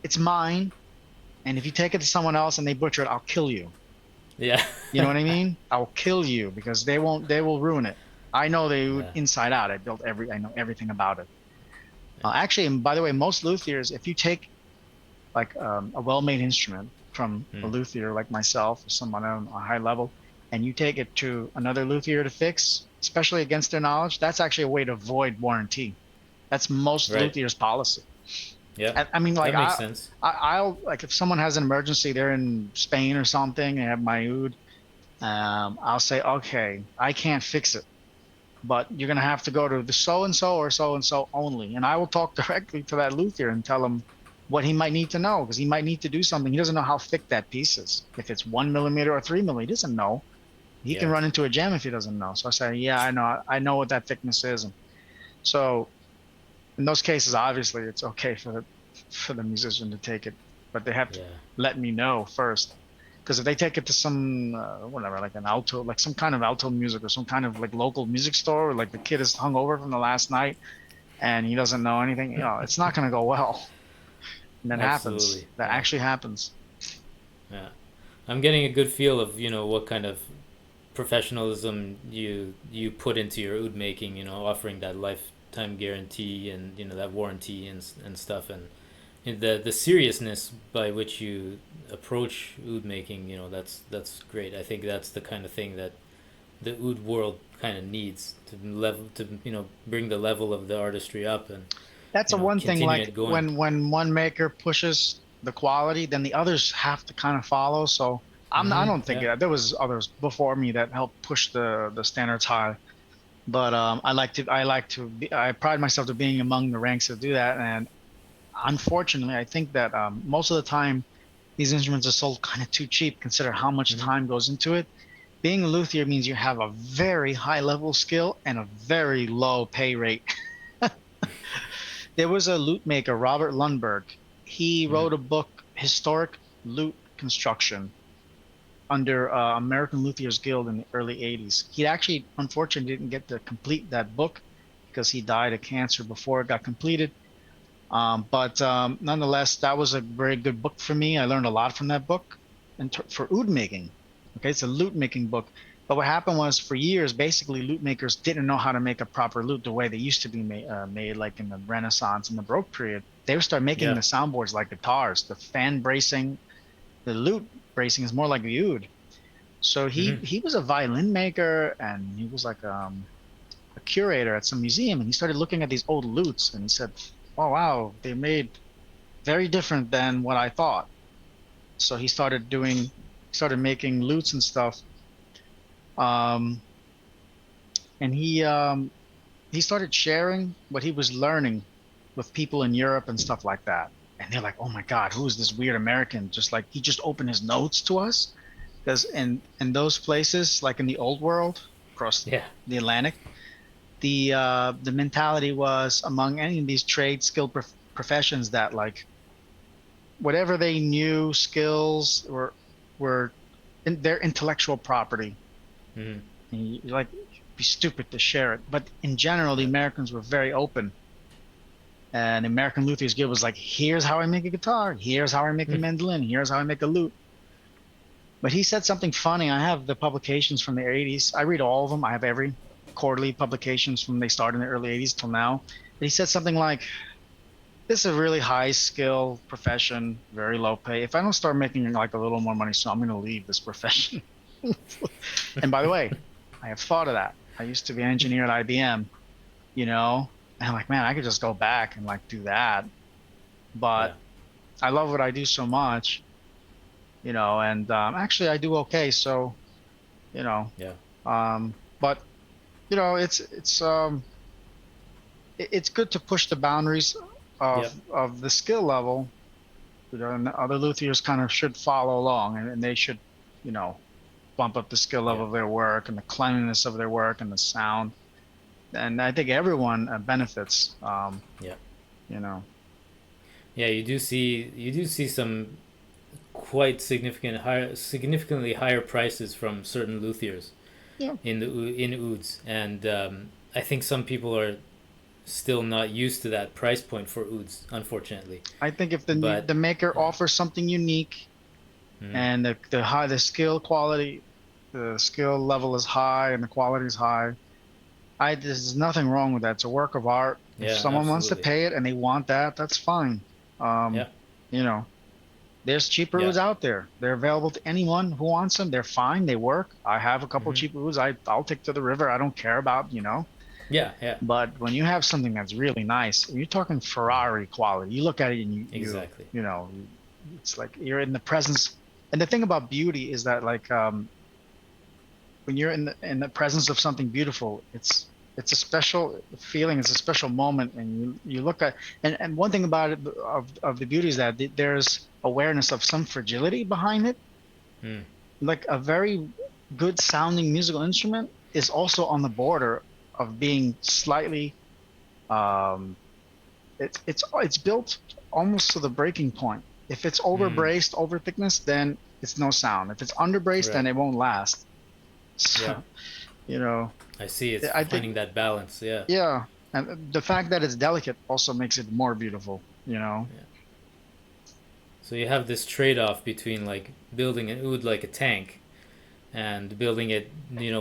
it's mine. And if you take it to someone else and they butcher it, I'll kill you. Yeah. You know what I mean? I'll kill you because they will ruin it. I know they would Yeah. inside out. I know everything about it. Actually, and by the way, most luthiers, if you take like a well-made instrument from a Mm. luthier like myself or someone on a high level, and you take it to another luthier to fix, especially against their knowledge, that's actually a way to avoid warranty. That's most Right. luthiers' policy. Yeah. I mean, like That makes sense. I'll like if someone has an emergency, they're in Spain or something, and have my oud, I'll say, okay, I can't fix it, but you're gonna have to go to the so and so or so and so only, and I will talk directly to that luthier and tell him what he might need to know because he might need to do something. He doesn't know how thick that piece is. If it's 1 millimeter or 3 millimeter, he doesn't know. He can Yeah. run into a jam if he doesn't know. So I say, yeah, I know what that thickness is. And so in those cases, obviously, it's okay for the musician to take it, but they have to Yeah. let me know first. Because if they take it to some whatever, like an alto, like some kind of alto music or some kind of like local music store, or like the kid is hungover from the last night and he doesn't know anything, it's not going to go well. And that happens. Absolutely. That Yeah. actually happens. Yeah. I'm getting a good feel of what kind of professionalism you put into your oud making. Offering that lifetime guarantee and that warranty and stuff, and the seriousness by which you approach oud making. That's great. I think that's the kind of thing that the oud world kind of needs to bring the level of the artistry up and That's a one thing. continue Like it going. when one maker pushes the quality, then the others have to kind of follow. So I don't think Yeah. there was others before me that helped push the standards high. But I pride myself to being among the ranks that do that. And unfortunately, I think that most of the time these instruments are sold kind of too cheap, consider how much Hmm. time goes into it. Being a luthier means you have a very high level skill and a very low pay rate. There was a lute maker, Robert Lundberg. He Hmm. wrote a book, Historic Lute Construction, under American Luthiers Guild in the early 80s. He actually, unfortunately, didn't get to complete that book because he died of cancer before it got completed. But nonetheless, that was a very good book for me. I learned a lot from that book and for oud making. Okay, it's a lute making book. But what happened was for years, basically, lute makers didn't know how to make a proper lute the way they used to be made like in the Renaissance and the Baroque period. They would start making Yeah. the soundboards like guitars. The fan bracing, the lute bracing is more like the oud. So Hmm. he was a violin maker and he was like a curator at some museum, and he started looking at these old lutes, and he said, "Oh wow, they made very different than what I thought." So he started making lutes and stuff. Um, and he started sharing what he was learning with people in Europe and stuff like that. And they're like, "Oh my God, who is this weird American?" Just like he just opened his notes to us. Because in those places, like in the old world, across Yeah. the Atlantic, the mentality was among any of these trade skill professions that like whatever they knew, skills were in their intellectual property. Hmm. And like be stupid to share it. But in general, the Yeah. Americans were very open. And American Luthiers Guild was like, "Here's how I make a guitar. Here's how I make a mandolin. Here's how I make a lute." But he said something funny. I have the publications from the 80s. I read all of them. I have every quarterly publications from they started in the early 80s till now. But he said something like, "This is a really high skill profession, very low pay. If I don't start making like a little more money soon, I'm going to leave this profession." And by the way, I have thought of that. I used to be an engineer at IBM, you know, and I'm like, man, I could just go back and like do that. But Yeah. I love what I do so much, and actually I do okay. So, you know, Yeah. but it's good to push the boundaries Yep. of the skill level, and the other luthiers kind of should follow along, and they should, you know, bump up the skill Yeah. level of their work and the cleanliness of their work and the sound. And I think everyone benefits. Yeah. You know, Yeah. You do see some quite significantly higher prices from certain luthiers yeah. in Ouds, and I think some people are still not used to that price point for Ouds, unfortunately. I think if But the maker yeah. offers something unique Mm. and the skill quality, the skill level is high and the quality is high, there's nothing wrong with that. It's a work of art. If Yeah, someone wants to absolutely. pay it and they want that, that's fine. Yeah. You know, there's cheaper Yeah. ouds out there. They're available to anyone who wants them. They're fine. They work. I have a couple Hmm. cheap ouds. I'll take to the river. I don't care about. Yeah. Yeah. But when you have something that's really nice, you're talking Ferrari quality. You look at it and Exactly. it's like you're in the presence. And the thing about beauty is that like when you're in the presence of something beautiful, it's a special feeling. It's a special moment, and you look at and one thing about it of the beauty is that there's awareness of some fragility behind it. Mm. Like a very good sounding musical instrument is also on the border of being slightly um it's built almost to the breaking point. If it's over Mm. braced, over thickness, then it's no sound. If it's under braced, then Right. it won't last. Yeah. So, you know, I see. It's I think finding that balance. Yeah. yeah, and the fact that it's delicate also makes it more beautiful. Yeah. So you have this trade-off between like building an oud like a tank and building it,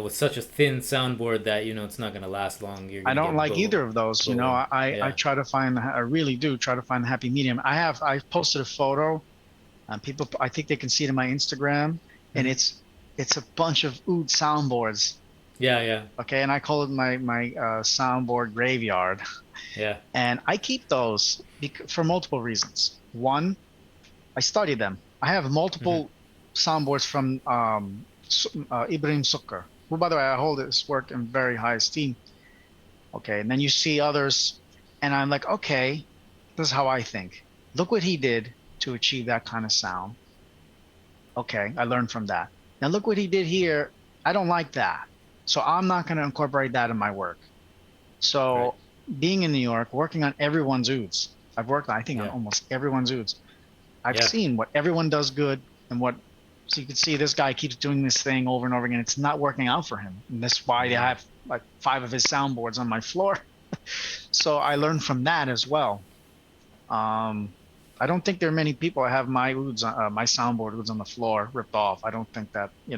with such a thin soundboard that it's not gonna last long. You're I gonna don't get like either of those. bowing. I Yeah. try to find I really do try to find the happy medium. I posted a photo and people I think they can see it in my Instagram and Hmm. it's a bunch of oud soundboards. Yeah. Yeah. Okay, and I call it my soundboard graveyard. Yeah. And I keep those for multiple reasons. One, I study them. I have Hmm. multiple soundboards from Ibrahim Sukkar, who, by the way, I hold his work in very high esteem. Okay, and then you see others, and I'm like, okay, this is how I think. Look what he did to achieve that kind of sound. Okay, I learned from that. Now look what he did here. I don't like that. So I'm not going to incorporate that in my work. Right. So being in New York, working on everyone's ouds, I've worked, I think, on Yeah. almost everyone's ouds. I've Yeah. seen what everyone does good and so you can see this guy keeps doing this thing over and over again. It's not working out for him. And that's why I Mm. have like 5 of his soundboards on my floor. So I learned from that as well. Um, I don't think there are many people that have my soundboard ouds on the floor ripped off. I don't think that, 'cause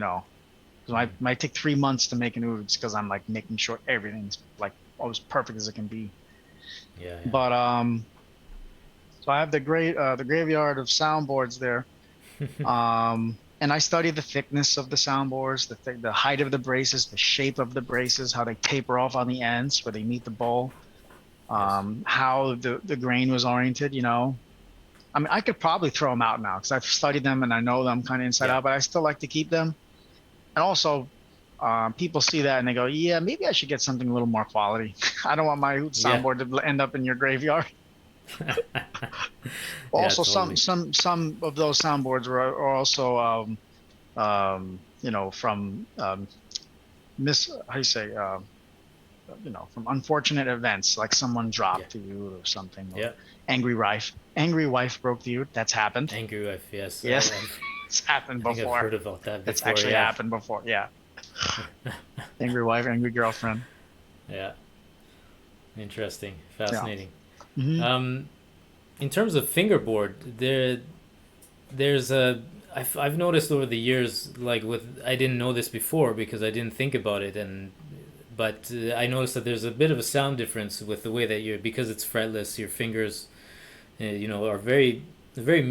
Mm. I might take 3 months to make an ouds because I'm like making sure everything's like always perfect as it can be. Yeah. But so I have the graveyard of soundboards there. Yeah. And And I study the thickness of the soundboards, the height of the braces, the shape of the braces, how they taper off on the ends where they meet the bowl, Yes. how the grain was oriented. I mean, I could probably throw them out now because I've studied them and I know them kind of inside Yeah. out, but I still like to keep them. And also, people see that and they go, "Yeah, maybe I should get something a little more quality. I don't want my Yeah. soundboard to end up in your graveyard." Yeah, Also, some totally. some some of those soundboards are also from mis how you say from unfortunate events like someone Yeah. dropped the oud or something, or Yeah. angry wife broke the oud. That's happened. Angry wife. Yes. Yes, I've it's happened I think I've before. heard about that It's before. actually Yeah. happened before. Yeah, angry wife, angry girlfriend. Yeah. Interesting. Yeah. Fascinating. Hmm. Um, in terms of fingerboard, there's I've noticed over the years, like with I didn't know this before because I didn't think about it, but I noticed that there's a bit of a sound difference with the way that you're, because it's fretless, your fingers are very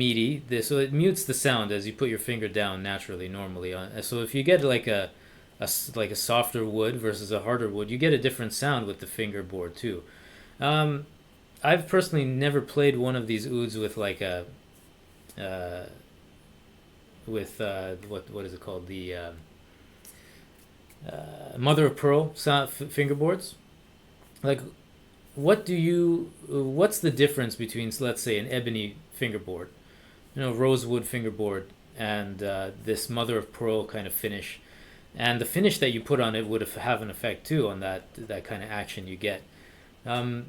meaty. So it mutes the sound as you put your finger down naturally, normally. So if you get like like a softer wood versus a harder wood, you get a different sound with the fingerboard too. Um, I've personally never played one of these ouds with like a uh, what is it called, the mother of pearl sound fingerboards. Like, what's the difference between, let's say, an ebony fingerboard, rosewood fingerboard, and this mother of pearl kind of finish, and the finish that you put on it would have an effect too on that kind of action you get. um,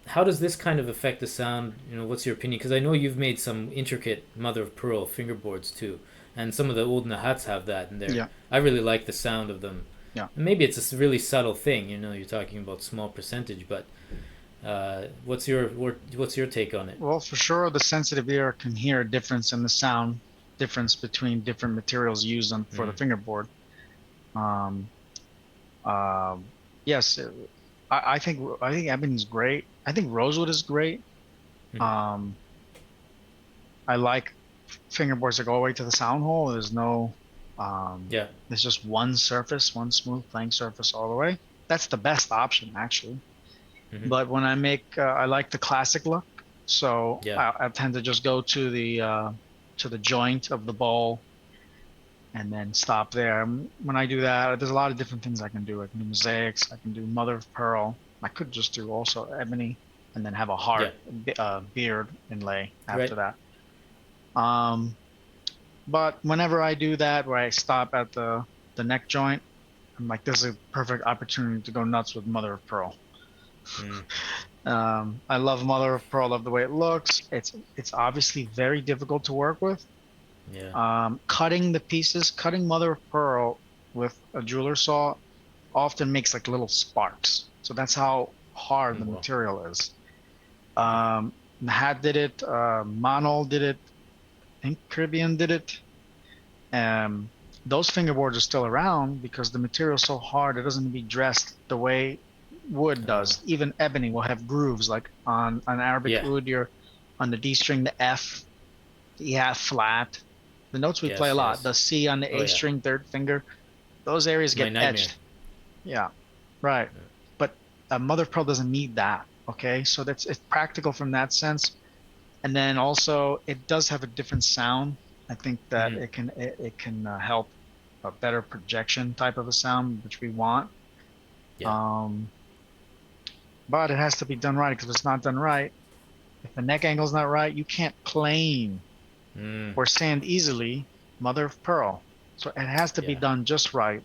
how does this kind of affect the sound? What's your opinion? Because I know you've made some intricate mother of pearl fingerboards too, and some of the old Nahats have that in there. Yeah. I really like the sound of them. Yeah. And maybe it's a really subtle thing. You're talking about small percentage, but what's your take on it? Well, for sure, the sensitive ear can hear a difference in the sound, difference between different materials used for the Mm. fingerboard. Um, yes, I think ebony's great. I think rosewood is great. Mm. Um, I like fingerboards that go all the way to the sound hole. Yeah. There's just one surface, one smooth playing surface all the way. That's the best option, actually. Hmm. But when I like the classic look, so Yeah. I tend to just go to the joint of the bowl and then stop there. When I do that, there's a lot of different things I can do. I can do mosaics. I can do mother of pearl. I could just do also ebony, and then have a Yeah. heart beard inlay Right. after that. Um, but whenever I do that, where I stop at the neck joint, I'm like, this is a perfect opportunity to go nuts with mother of pearl. Mm. I love mother of pearl. Love the way it looks. It's obviously very difficult to work with. Yeah. Cutting the pieces, cutting mother of pearl with a jeweler saw often makes like little sparks. So that's how hard the Well. material is. Nahat did it. Manol did it. I think Caribbean did it. Those fingerboards are still around because the material is so hard it doesn't be dressed the way wood Uh, does. Even ebony will have grooves, like on an Arabic yeah. oud, you're on the D string, the F, the E half flat. The notes we play a Yes. lot, Yes. the C on the Oh A yeah. string, third finger, those areas My get nightmare. etched. Yeah, right. But a mother of pearl doesn't need that. Okay, so it's practical from that sense. And then also it does have a different sound. I think that Mm-hmm. it can help a better projection type of a sound, which we want. Yeah. Um, but it has to be done right, because if it's not done right, if the neck angle's not right, you can't plane Mm. or sand easily mother of pearl. So it has to be Yeah. done just right,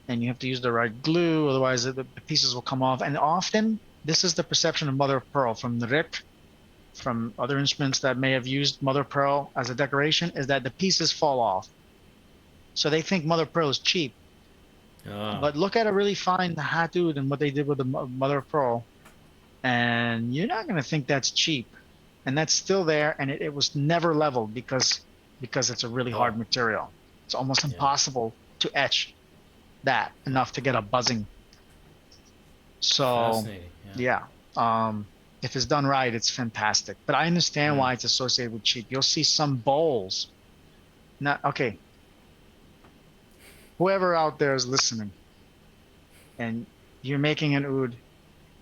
and you have to use the right glue, otherwise the pieces will come off. And often this is the perception of mother of pearl from the Rick, from other instruments that may have used mother of pearl as a decoration, is that the pieces fall off. So they think mother of pearl is cheap. Oh. But look at a really fine Nahat and what they did with the mother of pearl, and you're not going to think that's cheap. And that's still there, and it was never leveled because it's a really Wow. hard material. It's almost Yeah. impossible to etch that enough to get a buzzing. So Fascinating. Yeah. yeah, if it's done right, it's fantastic. But I understand Mm. why it's associated with cheap. You'll see some bowls. Not okay. whoever out there is listening, and you're making an oud,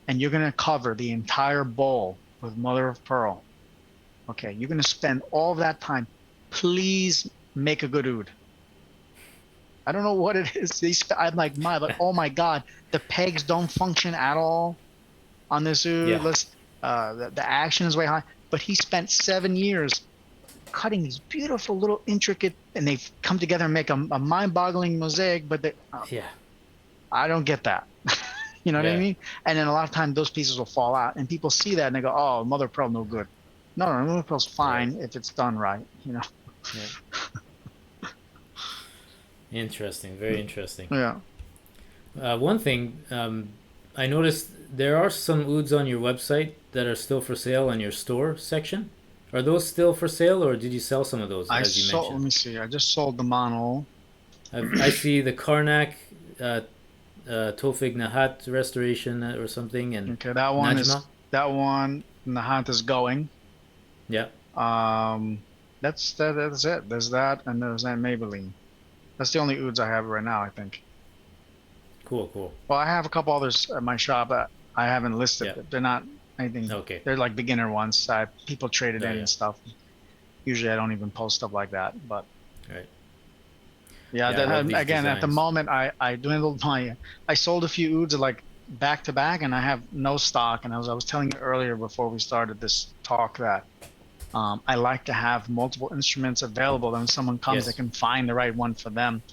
and you're gonna cover the entire bowl with mother of pearl. Okay, you're gonna spend all that time. Please make a good oud. I don't know what it is. I'm like, but oh my God, the pegs don't function at all on this oud. Yeah. The action is way high. But he spent 7 years cutting these beautiful little intricate, and they've come together and make a mind-boggling mosaic. But Yeah. I don't get that. You know what I Yeah. mean? And then a lot of times those pieces will fall out, and people see that and they go, "Oh, mother of pearl, no good." No, no, mother of pearl's Right. fine if it's done right. You know? Yeah. Interesting. Very interesting. Yeah. One thing I noticed there are some ouds on your website that are still for sale on your store section. Are those still for sale, or did you sell some of those, I as you sold. Let mentioned? me see. I just sold the mono. I see the Karnak, uh, Tofig Nahat restoration or something, and Okay, that one is Najma. that one. Nahat is going. Yeah. That's it. There's that, and there's that Maybelline. That's the only ouds I have right now, I think. Cool. Cool. Well, I have a couple others at my shop that I haven't listed. Yeah. They're not anything. Okay. They're like beginner ones. People traded Oh in yeah. and stuff. Usually, I don't even post stuff like that. But Right. yeah, Yeah, I love these again, at the designs. moment, I dwindled my. I sold a few ouds like back to back, and I have no stock. And I was telling you earlier before we started this talk that I like to have multiple instruments available. Then when someone comes, they Yes. can find the right one for them.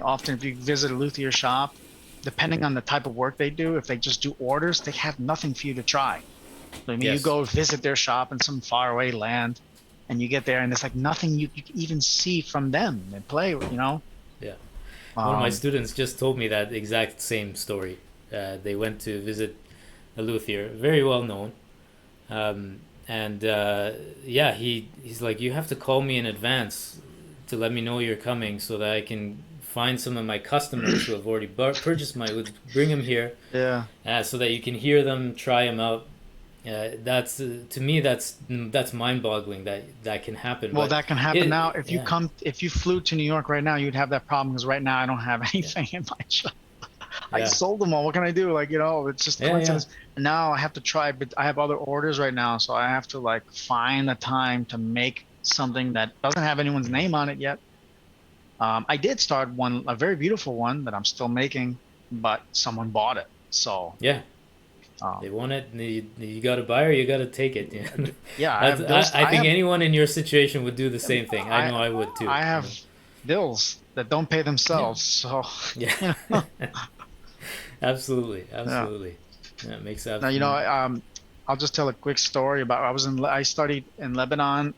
Often, if you visit a luthier shop, depending on the type of work they do, if they just do orders, they have nothing for you to try. So, I mean, you Yes. go visit their shop in some faraway land, and you get there, and there's like nothing you can even see from them. They play, you know. Yeah. One of my Um, students just told me that exact same story. They went to visit a luthier, very well known, and yeah, he's like, you have to call me in advance to let me know you're coming so that I can find some of my customers who have already purchased my wood, bring them here, yeah. so that you can hear them, try them out. That's to me, that's mind-boggling that that can happen. Well, But that can happen now. yeah, If you flew to New York right now, you'd have that problem because right now I don't have yeah, anything in my shop. I yeah, sold them all. What can I do? Like, it's just yeah, yeah, coincidence. And now I have to try, but I have other orders right now, so I have to like find the time to make something that doesn't have anyone's name on it yet. I did start one, a very beautiful one that I'm still making, but someone bought it. So, yeah. um, They want it. And you got to buy or you got to take it. Yeah. yeah, I That's, have bills. I think anyone in your situation would do the same thing. I I know I would too. I have bills that don't pay Yeah. themselves. So, Yeah. you know, Absolutely. yeah. Absolutely. That makes Now, absolute. I'll just tell a quick story about I studied in Lebanon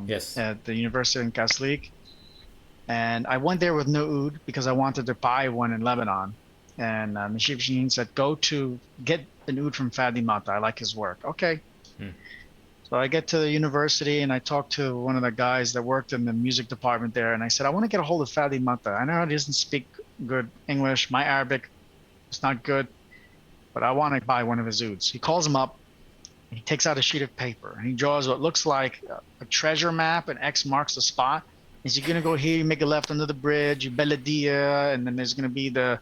Yes. at the University in Kaslik, and I went there with no oud because I wanted to buy one in Lebanon. And Mashib Shaheen said, "Go to get an oud from Fadi Mata. I like his work." Okay. Hmm. So I get to the university and I talked to one of the guys that worked in the music department there, and I said, "I want to get a hold of Fadi Mata. I know he doesn't speak good English. My Arabic is not good, but I want to buy one of his ouds." He calls him up. He takes out a sheet of paper and he draws what looks like a treasure map, and X marks the spot. Is you're gonna go here, you make a left under the bridge, you Beladia, and then there's gonna be the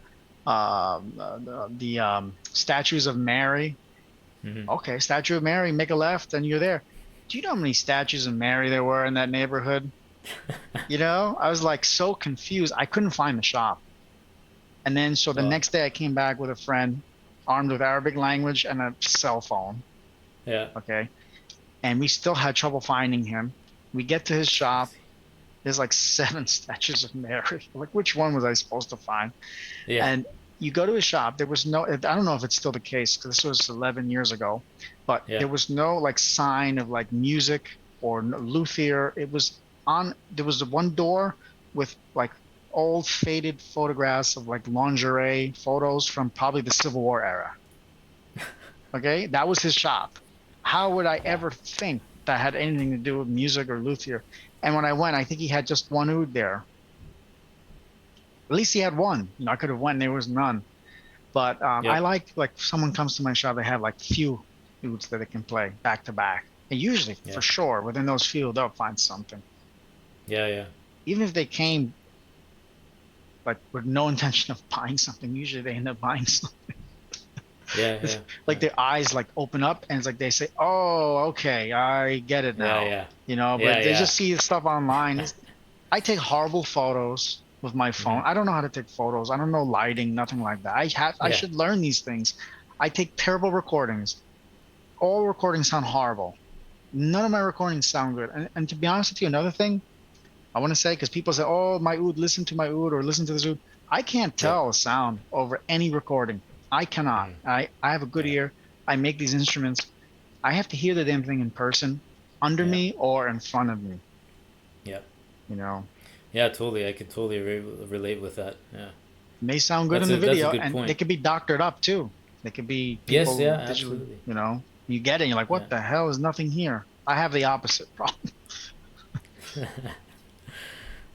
statues of Mary. Hmm. Okay, statue of Mary, make a left, and you're there. Do you know how many statues of Mary there were in that neighborhood? I was like so confused. I couldn't find the shop. And then so the Oh, next day I came back with a friend armed with Arabic language and a cell phone. yeah. Okay. And we still had trouble finding him. We get to his shop. Crazy. There's like 7 statues of Mary. Like, which one was I supposed to find? Yeah. And you go to his shop. There was no, I don't know if it's still the case because this was 11 years ago, but Yeah. there was no like sign of like music or luthier. There was the one door with like old faded photographs of like lingerie photos from probably the Civil War era. Okay. That was his shop. How would I Wow. ever think that had anything to do with music or luthier? And when I went, I think he had just one oud there. At least he had one. I could have went, and there was none. But I Yep. like if someone comes to my shop, they have like few ouds that they can play back to back. And usually, Yeah. for sure, within those few, they'll find something. Yeah. Yeah. Even if they came like with no intention of buying something. Usually they end up buying something. Yeah, It's yeah, like yeah, their eyes like open up and it's like they say, "Oh, okay, I get it yeah, now." yeah, But yeah, they yeah. just see the stuff online. I take horrible photos with my phone. Hmm. I don't know how to take photos. I don't know lighting, nothing like that. I Yeah, should learn these things. I take terrible recordings. All recordings sound horrible. None of my recordings sound good. And to be honest with you, another thing I want to say, because people say, "Oh, my oud, listen to my oud or listen to this oud." I can't yeah, tell a sound over any recording. I cannot. hmm, I have a good yeah, ear. I make these instruments. I have to hear the damn thing in person, under yeah, me or in front of me. yeah, You know, yeah. Totally, I could totally relate with that. Yeah, it may sound good in the that's a video, good and they point. could be doctored up too. They could be Yes, people yeah, digitally. absolutely. You get it. And you're like, Yeah, what the hell? Is nothing here. I have the opposite problem.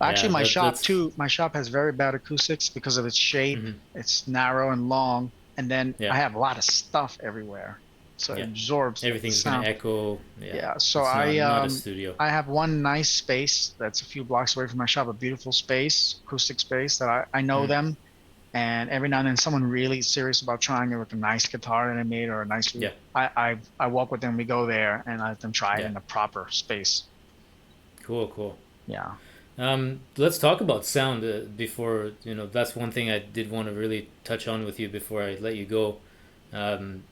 Actually, yeah. my shop That's too. My shop has very bad acoustics because of its shape. hmm, It's narrow and long, and then yeah, I have a lot of stuff everywhere, so it yeah. absorbs the Everything's gonna sound. echo. Yeah, Yeah, so it's I not a um studio. I have one nice space that's a few blocks away from my shop, a beautiful space, acoustic space that I know Mm, them, and every now and then someone really serious about trying it with a nice guitar that I made or a nice oud. yeah, I walk with them. We go there and I let them try it yeah. in a proper space. Cool, cool. Yeah. Let's talk about sound before that's one thing I did want to really touch on with you before I let you go. Um,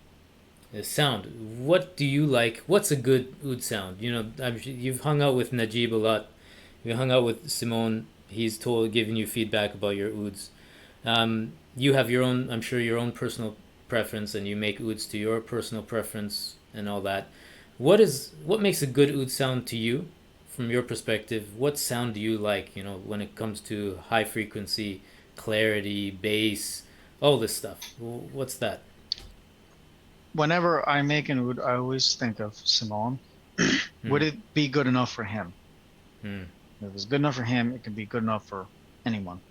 sound. What do you like? What's a good oud sound? You've hung out with Najib a lot. You hung out with Simone. He's giving you feedback about your ouds. You have your own, I'm sure, your own personal preference, and you make ouds to your personal preference and all that. What makes a good oud sound to you, from your perspective? What sound do you like? When it comes to high frequency, clarity, bass, all this stuff. What's that? Whenever I make an oud, I always think of Simone. Would Hmm. it be good enough for him? Hmm. If it's good enough for him, it can be good enough for anyone.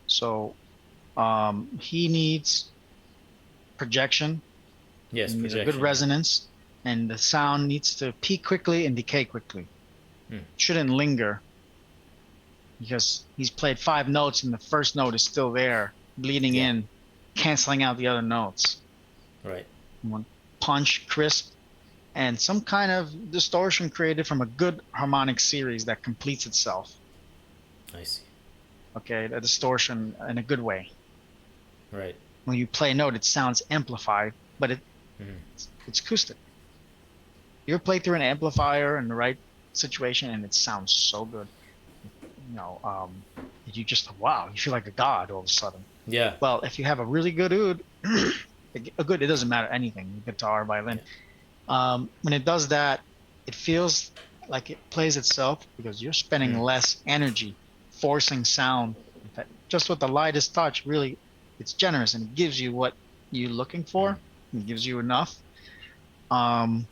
So he needs projection, he Yes, needs a good projection. Yeah. resonance, and the sound needs to peak quickly and decay quickly. Hmm. Shouldn't linger because he's played five notes and the first note is still there, bleeding Yeah. in, canceling out the other notes. Right. You want punch, crisp, and some kind of distortion created from a good harmonic series that completes itself. I see. Okay, a distortion in a good way. Right. When you play a note, it sounds amplified, but Hmm. it's acoustic. You ever play through an amplifier in the right situation and it sounds so good? You know, you just wow, you feel like a god all of a sudden. Yeah. Well, if you have a really good oud, a good, it doesn't matter anything, guitar, violin. Yeah. When it does that, it feels like it plays itself because you're spending Hmm. less energy forcing sound. In fact, just with the lightest touch, really, it's generous and it gives you what you're looking Hmm. for. It gives you enough. Um,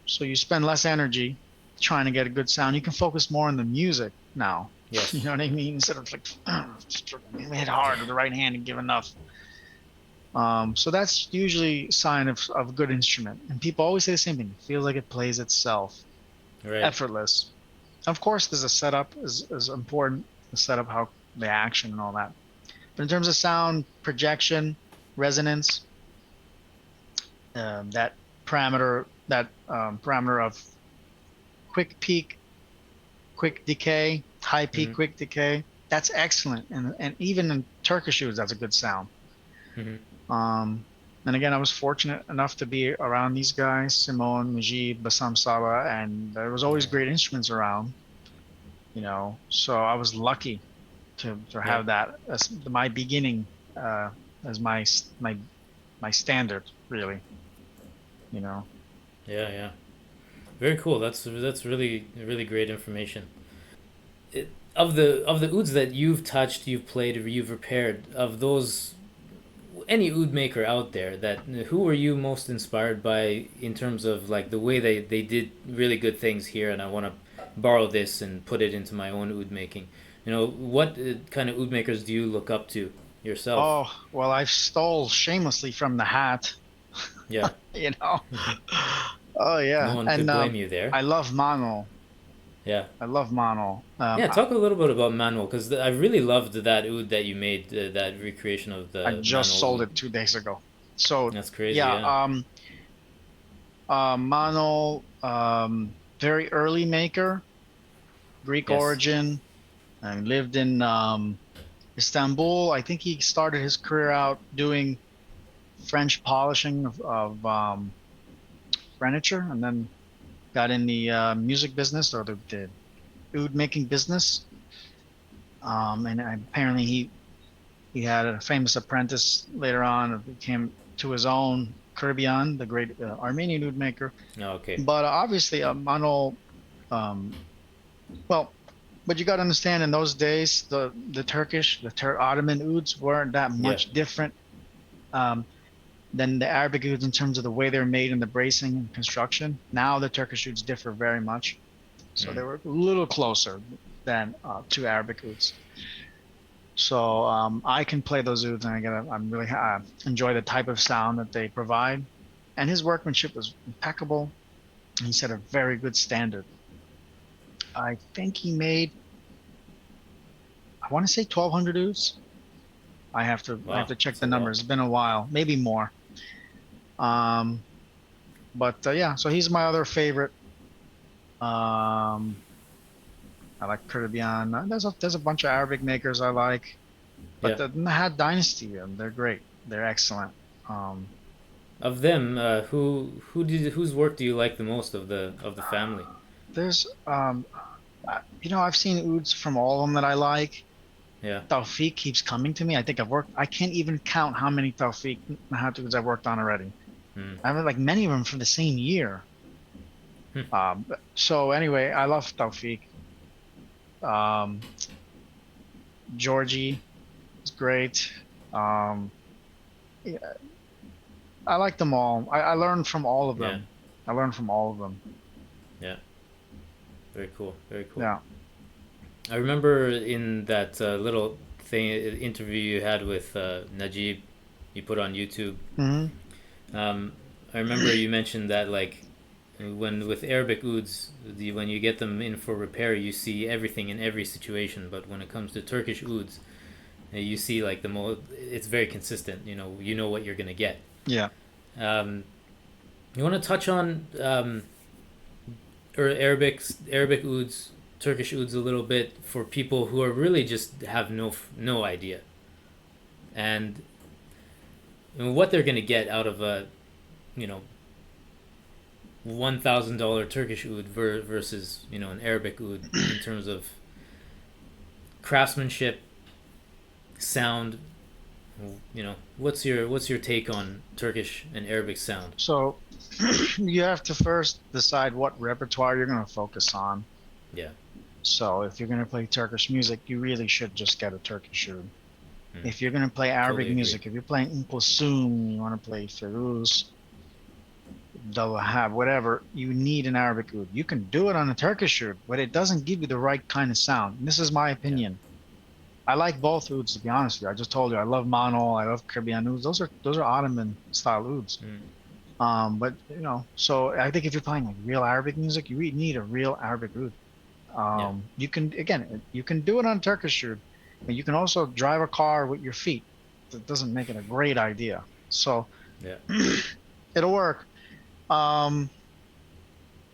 so you spend less energy trying to get a good sound. You can focus more on the music now. You Yes. know what I mean? Instead of like just hit hard with the right hand and give enough. So that's usually a sign of a good instrument. And people always say the same thing. It feels like it plays itself, Right. effortless. Of course, there's a setup is important. The setup, how the action and all that. But in terms of sound, projection, resonance, that parameter of quick peak, quick decay, high peak, Hmm. quick decay, that's excellent. And even in Turkish ouds, that's a good sound. Hmm. Um, and again, I was fortunate enough to be around these guys, Simone, Mujib, Bassam Saba, and there was always Yeah. great instruments around, So I was lucky to Yeah. have that as my beginning, as my standard, really, you know. Yeah. Yeah. Very cool. That's really really great information. Of the ouds that you've touched, you've played, or you've repaired, of those, any oud maker out there, that who were you most inspired by in terms of like the way they did really good things here, and I want to borrow this and put it into my own oud making. What kind of oud makers do you look up to yourself? Oh, well, I stole shamelessly from the hat, Yeah. you know. Oh No yeah, one and could blame you there. I love Mano. Yeah. I love Mano. Yeah, talk a little bit about manual because I really loved that oud that you made, that recreation of I the just manual sold oud. it 2 days ago. So That's crazy, yeah, yeah. Mano, very early maker, Greek Yes. origin, and lived in Istanbul. I think he started his career out doing French polishing of furniture, and then got in the music business or the oud making business. And apparently he had a famous apprentice later on, who became to his own, Kirbian, the great Armenian oud maker. Oh, okay. But obviously, Mano, um, well, but you got to understand in those days, the Turkish, Ottoman ouds weren't that Yeah. much different um, than the Arabic ouds in terms of the way they're made and the bracing and construction. Now the Turkish ouds differ very much, so they Mm. were a little closer than to Arabic ouds. So I can play those ouds, and I'm really enjoy the type of sound that they provide. And his workmanship was impeccable. He set a very good standard. I think he made, I want to say 1,200 ouds. I have Wow, to check that's the a lot. numbers. It's been a while, maybe more. Um, but yeah, so he's my other favorite. Um, I like Caribbean. There's a bunch of Arabic makers I like, but Yeah. the Nahat dynasty, they're great. They're excellent. Of them, whose work do you like the most of the family? There's I've seen ouds from all of them that I like. Yeah. Tawfiq keeps coming to me. I can't even count how many Tawfiq Nahat ouds I've worked on already. Mm. I have like many of them from the same year. Hmm. So anyway, I love Tawfiq. Um, Georgie is great. Um, yeah, I like them all. I learned from all of Yeah. them. I learned from all of them. Yeah. Very cool. Very cool. Yeah. I remember in that little thing interview you had with Najib, you put on YouTube. Hmm. Um, I remember you mentioned that like when with Arabic ouds, when you get them in for repair, you see everything in every situation. But when it comes to Turkish ouds, you see like it's very consistent. You know what you're gonna get. Yeah. Um, you want to touch on or Arabic ouds, Turkish ouds a little bit for people who are really just have no idea, and what they're gonna get out of a you know $1,000 Turkish oud versus an Arabic oud in terms of craftsmanship, sound. What's your take on Turkish and Arabic sound? So you have to first decide what repertoire you're going to focus on. Yeah. So if you're going to play Turkish music, you really should just get a Turkish oud. Hmm. If you're going to play Arabic Totally agree. music, if you're playing Kulsum, you want to play Firuz, Dalahab, whatever, you need an Arabic oud. You can do it on a Turkish oud, but it doesn't give you the right kind of sound. And this is my Yeah. opinion. I like both ouds, to be honest with you. I just told you I love Mano, I love Caribbean ouds. Those are Ottoman style ouds. Mm. But so I think if you're playing like real Arabic music, you really need a real Arabic oud. Yeah. You can do it on Turkish oud, and you can also drive a car with your feet. That doesn't make it a great idea. So Yeah. it'll work. Um,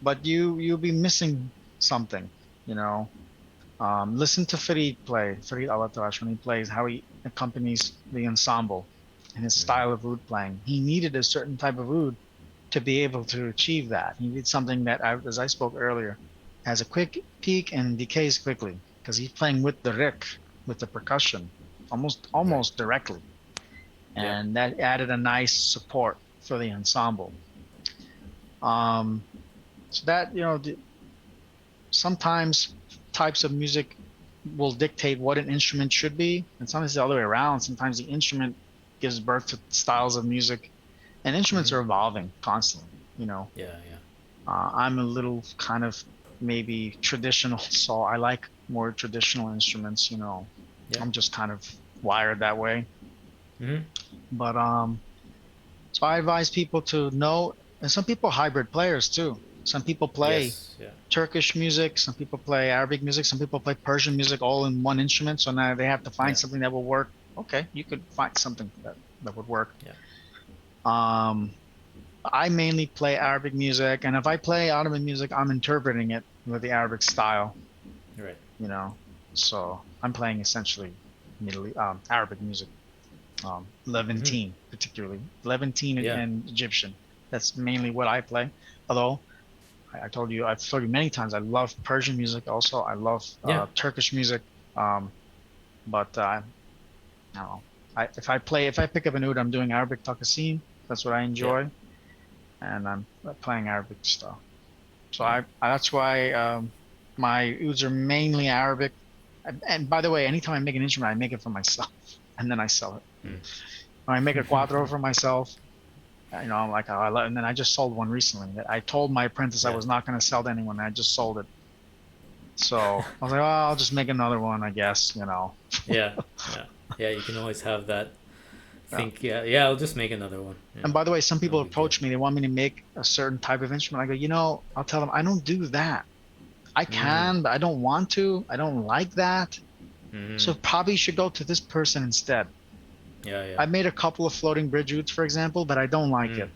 but you'll be missing something, you know. Listen to Farid Alatash when he plays, how he accompanies the ensemble and his Mm. style of oud playing. He needed a certain type of oud to be able to achieve that. He needs something that, as I spoke earlier, has a quick peak and decays quickly because he's playing with the rick, with the percussion, Right. almost directly, Yeah. and that added a nice support for the ensemble. Um, so that sometimes types of music will dictate what an instrument should be, and sometimes the other way around. Sometimes the instrument gives birth to styles of music, and instruments Hmm. are evolving constantly. Yeah. Yeah. I'm a little kind of maybe traditional, so I like more traditional instruments. Yeah. I'm just kind of wired that way. Hmm. But so I advise people to know, and some people are hybrid players too. Some people play Yes. Yeah. Turkish music, some people play Arabic music, some people play Persian music all in one instrument. So now they have to find Yeah. something that will work. Okay, you could find something that would work. Yeah. Um, I mainly play Arabic music, and if I play Ottoman music, I'm interpreting it with the Arabic style, Right. you know. So I'm playing essentially Arabic music, Mm-hmm. Levantine particularly, Levantine Yeah. and Egyptian. That's mainly what I play. Although I've told you many times, I love Persian music also. I love Yeah. Turkish music. Um, but I don't know. If I pick up an oud, I'm doing Arabic takasim. That's what I Yeah. enjoy, and I'm playing Arabic stuff. So Yeah. that's why my ouds are mainly Arabic. And by the way, anytime I make an instrument, I make it for myself, and then I sell it. Mm. When I make a cuatro for myself, I'm like, oh, and then I just sold one recently. I told my apprentice I Yeah. was not going to sell to anyone. And I just sold it. So I was like, oh, I'll just make another one, I guess. Yeah. Yeah. Yeah. You can always have that. Yeah. Think. Yeah. Yeah. I'll just make another one. And by the way, some No people big deal. approach me. They want me to make a certain type of instrument. I go, I'll tell them I don't do that. I Mm. can, but I don't want to. I don't like that. So Mm. probably should go to this person instead. Yeah. Yeah. I made a couple of floating bridge ouds, for example, but I don't like Mm. it.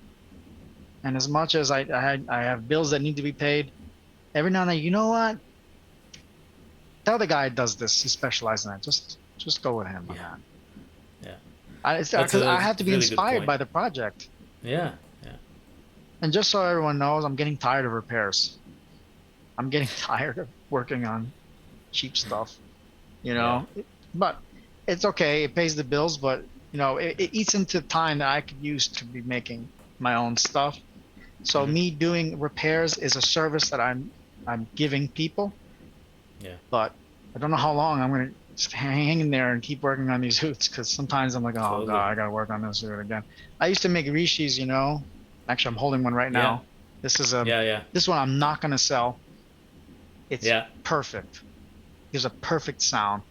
And as much as I have bills that need to be paid, every now and then, you know what? Tell the guy who does this. He specializes in that. Just go with him on Yeah. that. Yeah. Because I That's have to a be really good inspired point. by the project. Yeah. Yeah. And just so everyone knows, I'm getting tired of repairs. I'm getting tired of working on cheap stuff, you Yeah. know. But it's okay. It pays the bills, but it eats into time that I could use to be making my own stuff. So Mm-hmm. me doing repairs is a service that I'm giving people, Yeah. but I don't know how long I'm gonna just hang in there and keep working on these hoots because sometimes I'm like, oh Totally. God, I gotta work on this hoot again. I used to make rishis. Actually, I'm holding one right Yeah. now. This is a Yeah. Yeah. this one I'm not gonna sell. It's Yeah. perfect. Gives a perfect sound.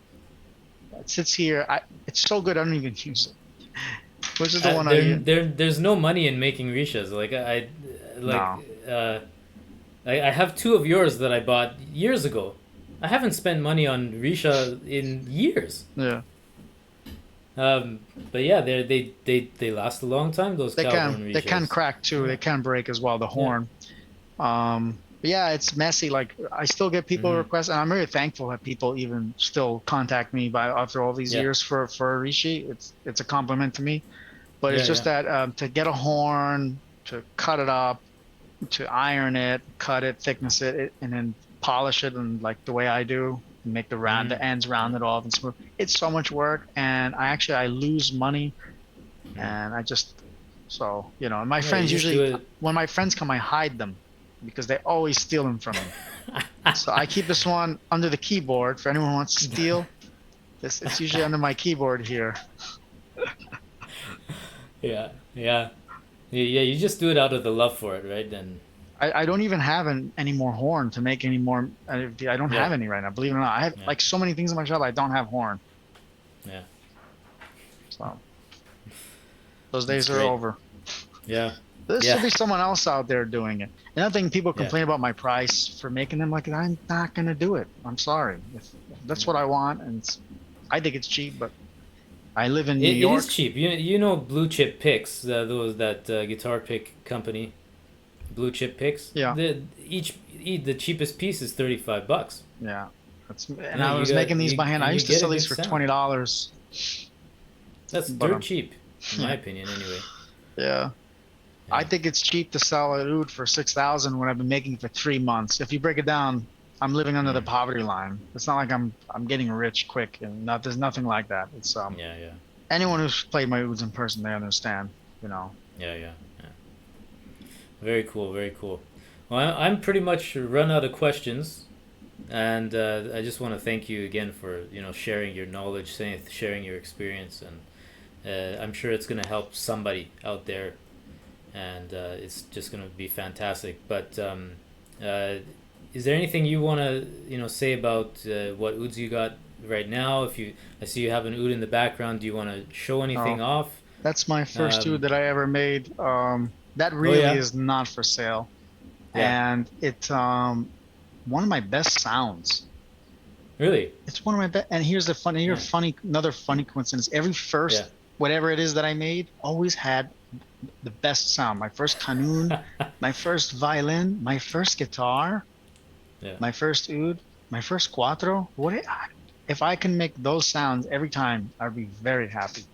It sits here. It's so good I don't even use it. Which is the one There's no money in making rishas. Like no. uh, I have two of yours that I bought years ago. I haven't spent money on risha in years. Yeah. Um, but yeah, they last a long time. Those cowhorn They can rishas. crack too. They Yeah. can break as well, the Yeah. horn. But yeah, it's messy. Like I still get people Mm-hmm. requests, and I'm really thankful that people even still contact me by after all these Yeah. years for a rishi. It's a compliment to me. But it's Yeah. just Yeah. that to get a horn, to cut it up, to iron it, cut it, thickness and then polish it, and like the way I do, make the Mm-hmm. ends Yeah. rounded off and smooth. It's so much work, and I lose money, Mm-hmm. and I just so and my Yeah. You friends just do usually it. when my friends come, I hide them because they always steal them from me. So I keep this one under the keyboard for anyone who wants to steal. It's usually under my keyboard here. Yeah. Yeah. Yeah. You just do it out of the love for it, right? And I don't even have any more horn to make any more. I don't yeah. have any right now. Believe it or not, I have Yeah. like so many things in my shop. I don't have horn. Yeah. So those That's days are great. over. Yeah. There should Yeah. be someone else out there doing it. Another thing, people Yeah. complain about my price for making them. Like, I'm not gonna do it. I'm sorry. If that's what I want, and I think it's cheap, but I live in New It is York. cheap. You know Blue Chip Picks, those that guitar pick company, Blue Chip Picks. Yeah, The cheapest piece is $35. yeah. And Yeah, I was making these by hand. I and you used to get a sell these good for sound. $20, That's but dirt cheap, in my yeah, opinion. Anyway. yeah. I Yeah. think it's cheap to sell a oud for 6,000 when I've been making it for 3 months. If you break it down, I'm living under the Mm. poverty line. It's not like I'm getting rich quick, and there's nothing like that. It's Yeah. Yeah. anyone who's played my ouds in person, they understand. You know. Yeah. Yeah. Yeah. Very cool. Very cool. Well, I'm pretty much run out of questions, and I just want to thank you again for sharing your knowledge, sharing your experience, and I'm sure it's gonna help somebody out there, and it's just gonna be fantastic. But uh, is there anything you want to say about what ouds you got right now? I see you have an oud in the background. Do you want to show anything Oh, off? that's my first oud Um, that I ever made. That oh really yeah. is not for sale. Yeah. and it's one of my best sounds. Really? It's one of my best. And Yeah. another funny coincidence. Every Yeah. first whatever it is that I made always had the best sound. My first kanun, my first violin, my first guitar, Yeah. my first oud, my first cuatro. If I can make those sounds every time, I'd be very happy.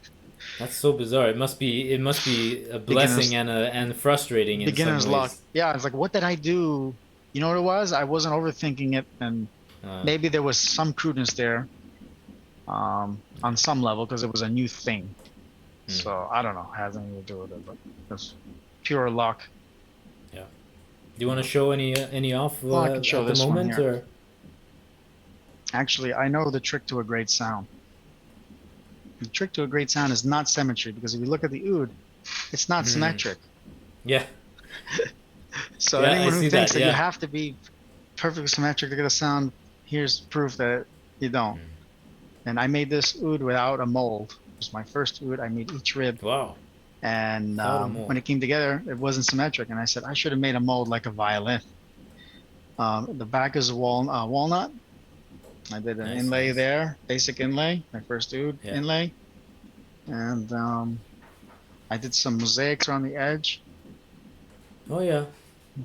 That's so bizarre. It must be a blessing Beginners, and frustrating in some beginner's luck. ways. Yeah, it's like, what did I do? You know what it was? I wasn't overthinking it, and Uh, maybe there was some crudeness there, on some level because it was a new thing. hmm, So I don't know, it has anything to do with it, but it's pure luck. yeah. Do you want to show any off Well, I can show at the this one moment here. or? Actually, I know the trick to a great sound. The trick to a great sound is not symmetry, because if you look at the oud, it's not Hmm. symmetric. Yeah. So Yeah, I anyone who see thinks that. that you Yeah. have to be perfectly symmetric to get a sound, here's proof that you don't. Hmm. And I made this oud without a mold. It was my first oud. I made each rib, Wow. and Without a when mold. it came together, it wasn't symmetric. And I said I should have made a mold like a violin. The back is a walnut. I did an Nice, inlay nice. there, basic inlay, my first oud Yeah. inlay, and I did some mosaics around the edge. Oh yeah.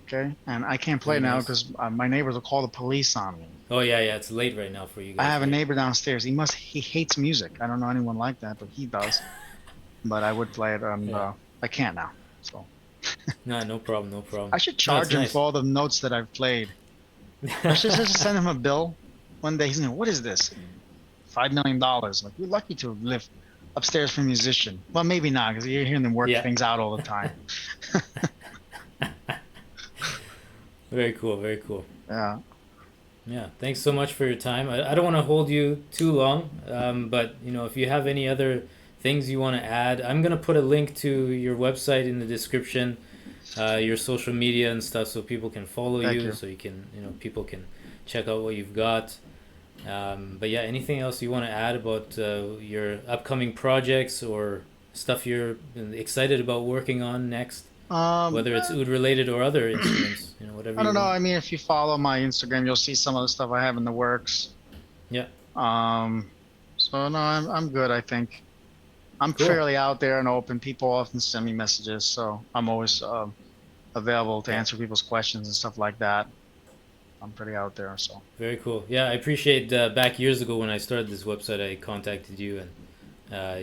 Okay, and I can't play Very now nice. because my neighbors will call the police on me. Oh yeah, yeah. It's late right now for you I guys, have a right? neighbor downstairs. He hates music. I don't know anyone like that, but he does. But I would play it, and Yeah. I can't now. So No, no problem, no problem. I should No, it's charge him for nice. all the notes that I've played. I should just send him a bill one day. He's like, "What is this? $5 million?" Like, you're lucky to live upstairs from a musician. Well, maybe not, because you're hearing them work Yeah. things out all the time. Very cool, very cool. Yeah. Yeah, thanks so much for your time. I don't want to hold you too long, but if you have any other things you want to add, I'm gonna put a link to your website in the description, your social media and stuff, so people can follow Thank you, you. so people can check out what you've got. But yeah, anything else you want to add about your upcoming projects or stuff you're excited about working on next, Um, whether it's oud related or other instruments, whatever I you don't know. want. I mean, if you follow my Instagram, you'll see some of the stuff I have in the works. Yeah, Um, so no, I'm good, I think. I'm cool. fairly out there and open. People often send me messages, so I'm always available to Yeah. answer people's questions and stuff like that. I'm pretty out there, so. Very cool. Yeah, I appreciate back years ago when I started this website, I contacted you and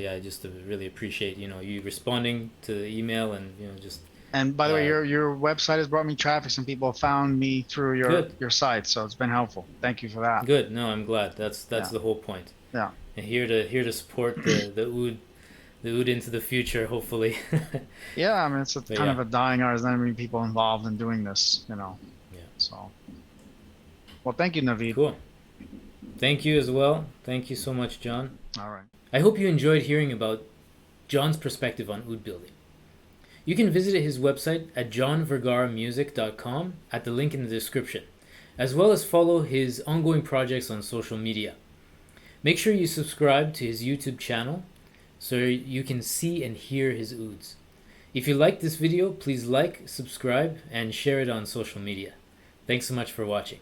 yeah, I just really appreciate you responding to the email and just And by the way, uh, your website has brought me traffic. Some people have found me through good, your site, so it's been helpful. Thank you for that. good. No, I'm glad. That's Yeah, the whole point. yeah, And here to support the oud into the future, hopefully. yeah. I mean, it's a But kind yeah, of a dying art. There's not many people involved in doing this. yeah, So, well, thank you, Navid. cool. Thank you as well. Thank you so much, John. All right. I hope you enjoyed hearing about John's perspective on oud building. You can visit his website at johnvergaramusic.com at the link in the description, as well as follow his ongoing projects on social media. Make sure you subscribe to his YouTube channel so you can see and hear his ouds. If you liked this video, please like, subscribe, and share it on social media. Thanks so much for watching.